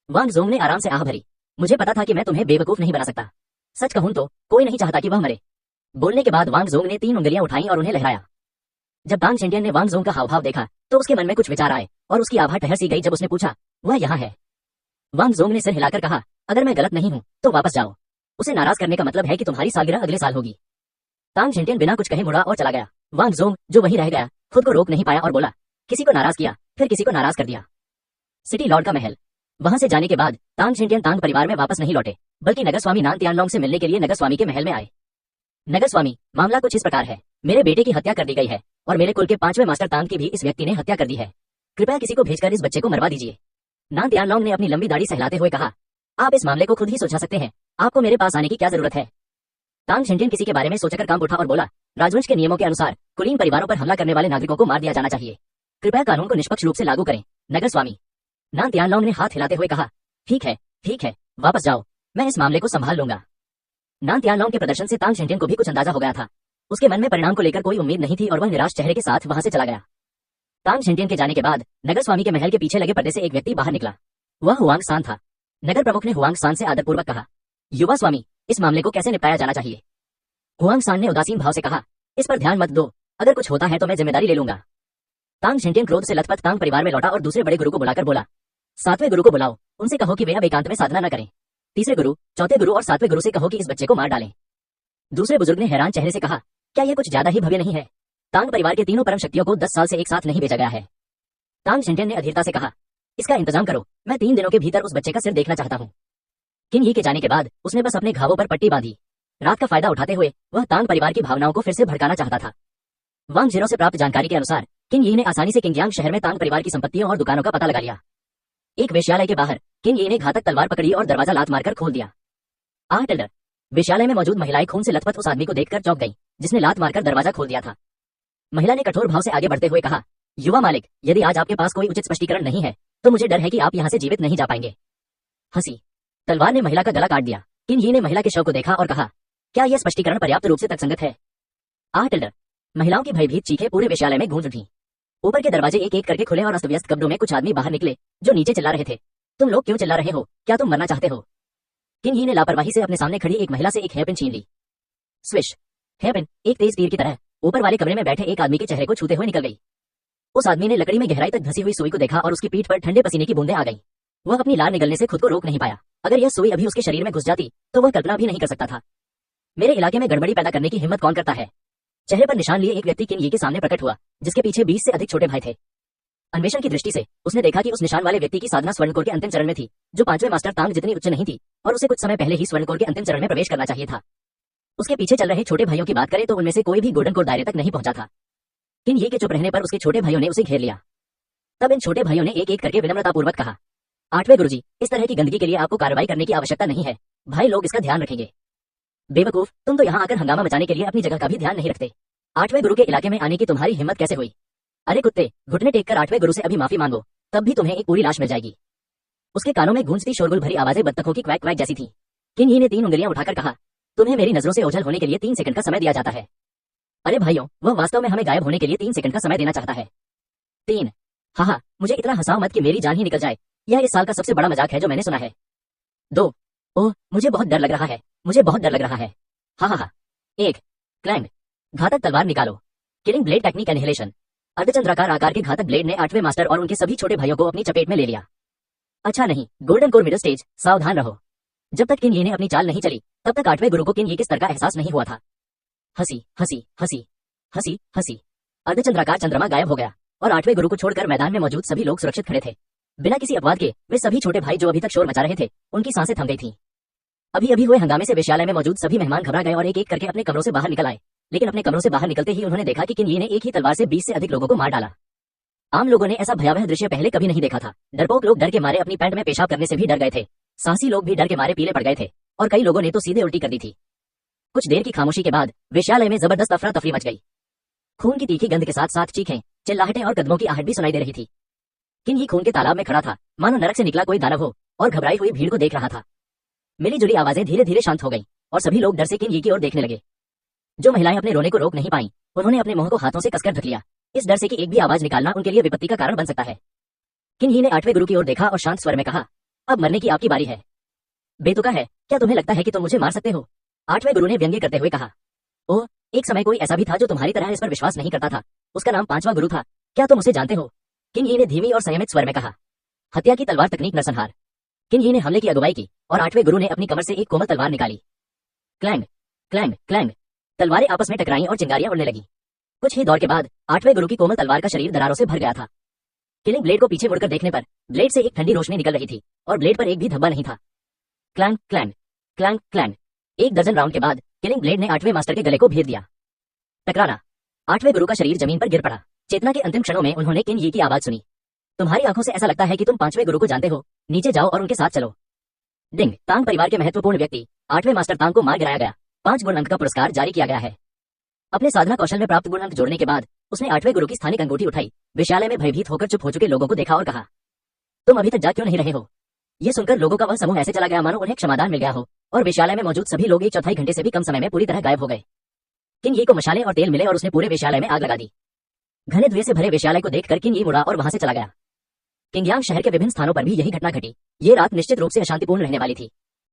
[SPEAKER 3] वांग जोंग ने आराम से आह भरी। मुझे पता था कि मैं तुम्हें बेवकूफ नहीं बना सकता। सच कहूं तो कोई नहीं चाहता कि वह मरे। बोलने के बाद वांग जोंग ने 3 उंगलियां उठाई और उन्हें लहराया। जब तांग झेंटियन ने वांग जोंग का हावभाव देखा तो उसके मन में कुछ विचार आए और उसकी आभा ठहर सी गई जब उसने पूछा, वह यहाँ है? वांग जोंग ने सिर हिलाकर कहा, अगर मैं गलत नहीं हूँ तो वापस जाओ। उसे नाराज करने का मतलब है कि तुम्हारी सालगिरह अगले साल होगी। तांग झेंटियन बिना कुछ कहे मुड़ा और चला गया। वांग जोंग जो वहीं रह गया खुद को रोक नहीं पाया और बोला, किसी को नाराज किया फिर किसी को नाराज कर दिया। सिटी लॉर्ड का महल। वहां से जाने के बाद तांग झेंटियन तांग परिवार में वापस नहीं लौटे, बल्कि नगर स्वामी नान तियानलोंग से मिलने के लिए नगर स्वामी के महल में आए। नगर स्वामी, मामला कुछ इस प्रकार है। मेरे बेटे की हत्या कर दी गई है और मेरे कुल के 5वें मास्टर तांग की भी इस व्यक्ति ने हत्या कर दी है। कृपया किसी को भेजकर इस बच्चे को मरवा दीजिए। नान तियानलोंग ने अपनी लंबी दाढ़ी सहलाते हुए कहा, आप इस मामले को खुद ही सुलझा सकते हैं, आपको मेरे पास आने की क्या जरूरत है। तांग शिनटियन किसी के बारे में सोचकर काम उठा और बोला, राजवंश के नियमों के अनुसार कुलीन परिवारों पर हमला करने वाले नागरिकों को मार दिया जाना चाहिए। कृपया कानून को निष्पक्ष रूप से लागू करें, नगर स्वामी। नान तियानलोंग ने हाथ हिलाते हुए कहा, ठीक है, वापस जाओ, मैं इस मामले को संभाल लूंगा। नान तियानलोंग के प्रदर्शन से तांग शिनटियन को भी कुछ अंदाजा हो गया था। उसके मन में परिणाम को लेकर कोई उम्मीद नहीं थी और वह निराश चेहरे के साथ वहां से चला गया। तांग शिनटियन के जाने के बाद नगर स्वामी के महल के पीछे लगे पर्दे से एक व्यक्ति बाहर निकला। वह हुआंग सांग था। नगर प्रमुख ने हुआंग सांग से आदरपूर्वक कहा, युवा स्वामी, इस मामले को कैसे निपटाया जाना चाहिए। हुआंग सांग ने उदासीन भाव से कहा, इस पर ध्यान मत दो, अगर कुछ होता है तो मैं जिम्मेदारी ले लूंगा। तांग शिनटियन क्रोध से लथपथ तांग परिवार में लौटा और दूसरे बड़े गुरु को बुलाकर बोला, 7वें गुरु को बुलाओ, उनसे कहो कि वे अब एकांत में साधना न करें। तीसरे गुरु, चौथे गुरु और 7वें गुरु से कहो कि इस बच्चे को मार डालें। दूसरे बुजुर्ग ने हैरान चेहरे से कहा, क्या यह कुछ ज्यादा ही भव्य नहीं है। तांग परिवार के तीनों परम शक्तियों को 10 साल से एक साथ नहीं भेजा गया है। तांग शिनटियन ने अधीरता से कहा, इसका इंतजाम करो, मैं 3 दिनों के भीतर उस बच्चे का सिर देखना चाहता हूँ। किन ही के जाने के बाद उसने बस अपने घावों पर पट्टी बांधी। रात का फायदा उठाते हुए वह तांग परिवार की भावनाओं को फिर से भड़काना चाहता था। वांग जीरो से प्राप्त जानकारी के अनुसार किन यी ने आसानी से किंगयांग शहर में तांग परिवार की संपत्तियों और दुकानों का पता लगा लिया। एक वेश्यालय के बाहर किन यी ने घातक तलवार पकड़ी और दरवाजा लात मारकर खोल दिया। टेल्डर, वेश्यालय में मौजूद महिलाएं खून से लथपथ उस आदमी को देखकर चौंक गई जिसने लात मारकर दरवाजा खोल दिया था। महिला ने कठोर भाव से आगे बढ़ते हुए कहा, युवा मालिक, यदि आज आपके पास कोई उचित स्पष्टीकरण नहीं है तो मुझे डर है कि आप यहाँ से जीवित नहीं जा पाएंगे। हंसी। तलवार ने महिला का गला काट दिया। किन यी ने महिला के शव को देखा और कहा, क्या यह स्पष्टीकरण पर्याप्त रूप से तर्कसंगत है। टेल्डर, महिलाओं की भयभीत चीखें पूरे वेश्यालय में गूंज उठी। ऊपर के दरवाजे एक एक करके खुले और अस्त व्यस्त कब्रों में कुछ आदमी बाहर निकले जो नीचे चिल्ला रहे थे, तुम लोग क्यों चिल्ला रहे हो, क्या तुम मरना चाहते हो। किन यी ने लापरवाही से अपने सामने खड़ी एक महिला से एक हेयरपिन छीन ली। स्विश। हेयरपिन एक तेज तीर की तरह ऊपर वाले कमरे में बैठे एक आदमी के चेहरे को छूते हुए निकल गई। उस आदमी ने लकड़ी में गहराई तक धसी हुई सुई को देखा और उसकी पीठ पर ठंडे पसीने की बूंदें आ गई। वह अपनी लार निगलने से खुद को रोक नहीं पाया। अगर यह सुई अभी उसके शरीर में घुस जाती तो वह कल्पना भी नहीं कर सकता था। मेरे इलाके में गड़बड़ी पैदा करने की हिम्मत कौन करता है। चेहरे पर निशान लिए एक व्यक्ति किन यी के सामने प्रकट हुआ जिसके पीछे 20 से अधिक छोटे भाई थे। अन्वेषण की दृष्टि से उसने देखा कि उस निशान वाले व्यक्ति की साधना स्वर्णकोर के अंतिम चरण में थी, जो 5वें मास्टर तांग जितनी उच्च नहीं थी और उसे कुछ समय पहले ही स्वर्णकोर के अंतिम चरण में प्रवेश करना चाहिए था। उसके पीछे चल रहे छोटे भाइयों की बात करें तो उनमें से कोई भी गोल्डन कोर दायरे तक नहीं पहुंचा था। किन यी के चुप रहने पर उसके छोटे भाइयों ने उसे घेर लिया। तब इन छोटे भाइयों ने एक एक करके विनम्रतापूर्वक कहा, 8वें गुरुजी, इस तरह की गंदगी के लिए आपको कार्रवाई करने की आवश्यकता नहीं है, भाई लोग इसका ध्यान रखेंगे। बेवकूफ, तुम तो यहाँ आकर हंगामा मचाने के लिए अपनी जगह का भी ध्यान नहीं रखते। 8वें गुरु के इलाके में आने की तुम्हारी हिम्मत कैसे हुई। अरे कुत्ते, घुटने टेक कर 8वें गुरु से अभी माफी मांगो, तब भी तुम्हें एक पूरी लाश मिल जाएगी। उसके कानों में गूंजती शोरगुल भरी आवाजें बत्तखों की क्वैक क्वैक जैसी थी। किन यी ने 3 उंगलियां उठाकर कहा, तुम्हें मेरी नजरों से ओझल होने के लिए 3 सेकंड का समय दिया जाता है। अरे भाइयों, वह वास्तव में हमें गायब होने के लिए 3 सेकंड का समय देना चाहता है। 3। हाँ, मुझे इतना हंसाओ मत कि मेरी जान ही निकल जाए, यह इस साल का सबसे बड़ा मजाक है जो मैंने सुना है। 2। ओह, मुझे बहुत डर लग रहा है, मुझे बहुत डर लग रहा है। हाँ। 1। क्लैंग। घातक तलवार निकालो। Killing blade technique annihilation. अर्धचंद्राकार आकार के घातक ब्लेड ने 8वें मास्टर और उनके सभी छोटे भाइयों को अपनी चपेट में ले लिया। अच्छा नहीं, गोल्डन कोर मिडिल स्टेज, सावधान रहो। जब तक किन यी ने अपनी चाल नहीं चली तब तक 8वें गुरु को किन यी के स्तर का एहसास नहीं हुआ था। हंसी। अर्धचंद्राकार चंद्रमा गायब हो गया और 8वें गुरु को छोड़कर मैदान में मौजूद सभी लोग सुरक्षित खड़े थे। बिना किसी अपवाद के वे सभी छोटे भाई जो अभी तक शोर मचा रहे थे, उनकी सांसें थम गई थीं। अभी हुए हंगामे से वेश्यालय में मौजूद सभी मेहमान घबरा गए और एक एक करके अपने कमरों से बाहर निकल आए। लेकिन अपने कमरों से बाहर निकलते ही उन्होंने देखा कि किन यी ने एक ही तलवार से 20 से अधिक लोगों को मार डाला। आम लोगों ने ऐसा भयावह दृश्य पहले कभी नहीं देखा था। डरपोक लोग डर के मारे अपनी पैंट में पेशाब करने से भी डर गए थे। साहसी लोग भी डर के मारे पीले पड़ गए थे और कई लोगों ने तो सीधे उल्टी कर दी थी। कुछ देर की खामोशी के बाद वेश्यालय में जबरदस्त अफरा तफरी मच गई। खून की तीखी गंध के साथ साथ चीखें, चिल्लाहटें और कदमों की आहट भी सुनाई दे रही थी। किन यी खून के तालाब में खड़ा था, मानो नरक से निकला कोई दानव हो, और घबराई हुई भीड़ को देख रहा था। मिली जुली आवाजें धीरे धीरे शांत हो गईं और सभी लोग डर से किन यी की ओर देखने लगे। जो महिलाएं अपने रोने को रोक नहीं पाईं, उन्होंने अपने मुंह को हाथों से कसकर ढक लिया, इस डर से कि एक भी आवाज निकालना उनके लिए विपत्ति का कारण बन सकता है। किन यी ने 8वें गुरु की ओर देखा और शांत स्वर में कहा, अब मरने की आपकी बारी है। बेतुका है, क्या तुम्हें लगता है कि तुम मुझे मार सकते हो। 8वें गुरु ने व्यंग्य करते हुए कहा, ओह, एक समय कोई ऐसा भी था जो तुम्हारी तरह इस पर विश्वास नहीं करता था। उसका नाम 5वां गुरु था, क्या तुम उसे जानते हो। किन यी ने धीमी और संयमित स्वर में कहा, हत्या की तलवार तकनीक नरसंहार। किन यी ने हमले की अगुवाई की और 8वें गुरु ने अपनी कमर से एक कोमल तलवार निकाली। क्लैंग क्लैंग क्लैंग, तलवारें आपस में टकराईं और चिंगारियां उड़ने लगी। कुछ ही दौर के बाद 8वें गुरु की कोमल तलवार का शरीर दरारों से भर गया था। किलिंग ब्लेड को पीछे मुड़कर देखने पर ब्लेड से एक ठंडी रोशनी निकल रही थी और ब्लेड पर एक भी धब्बा नहीं था। क्लैंग क्लैंग क्लैंग क्लैंग, 1 दर्जन राउंड के बाद किलिंग ब्लेड ने 8वें मास्टर के गले को भेद दिया। टकराना, 8वें गुरु का शरीर जमीन पर गिर पड़ा। चेतना के अंतिम क्षणों में उन्होंने किन यी की आवाज सुनी। तुम्हारी आंखों से ऐसा लगता है कि तुम 5वें गुरु को जानते हो। नीचे जाओ और उनके साथ चलो। डिंग, तांग परिवार के महत्वपूर्ण व्यक्ति 8वें मास्टर तांग को मार गिराया गया। 5 गुण अंक का पुरस्कार जारी किया गया है। अपने साधना कौशल में प्राप्त गुण अंक जोड़ने के बाद उसने 8वें गुरु की स्थानिक अंगूठी उठाई, विश्यालय में भयभीत होकर चुप हो चुके लोगों को देखा और कहा, तुम अभी तक जाग क्यों नहीं रहे हो? ये सुनकर लोगों का वह समूह ऐसे चला गया मानो उन्हें क्षमादान मिल गया हो, और विश्यालय में मौजूद सभी लोग 1/4 घंटे से भी कम समय में पूरी तरह गायब हो गए। किन यी को मशाले और तेल मिले और उसने पूरे विश्यालय में आग लगा दी। घने धुएं से भरे विश्यालय को देखकर किन यी मुड़ा और वहां से चला गया। किंगयांग शहर के विभिन्न स्थानों पर भी यही घटना घटी। ये रात निश्चित रूप से अशांतिपूर्ण रहने वाली थी।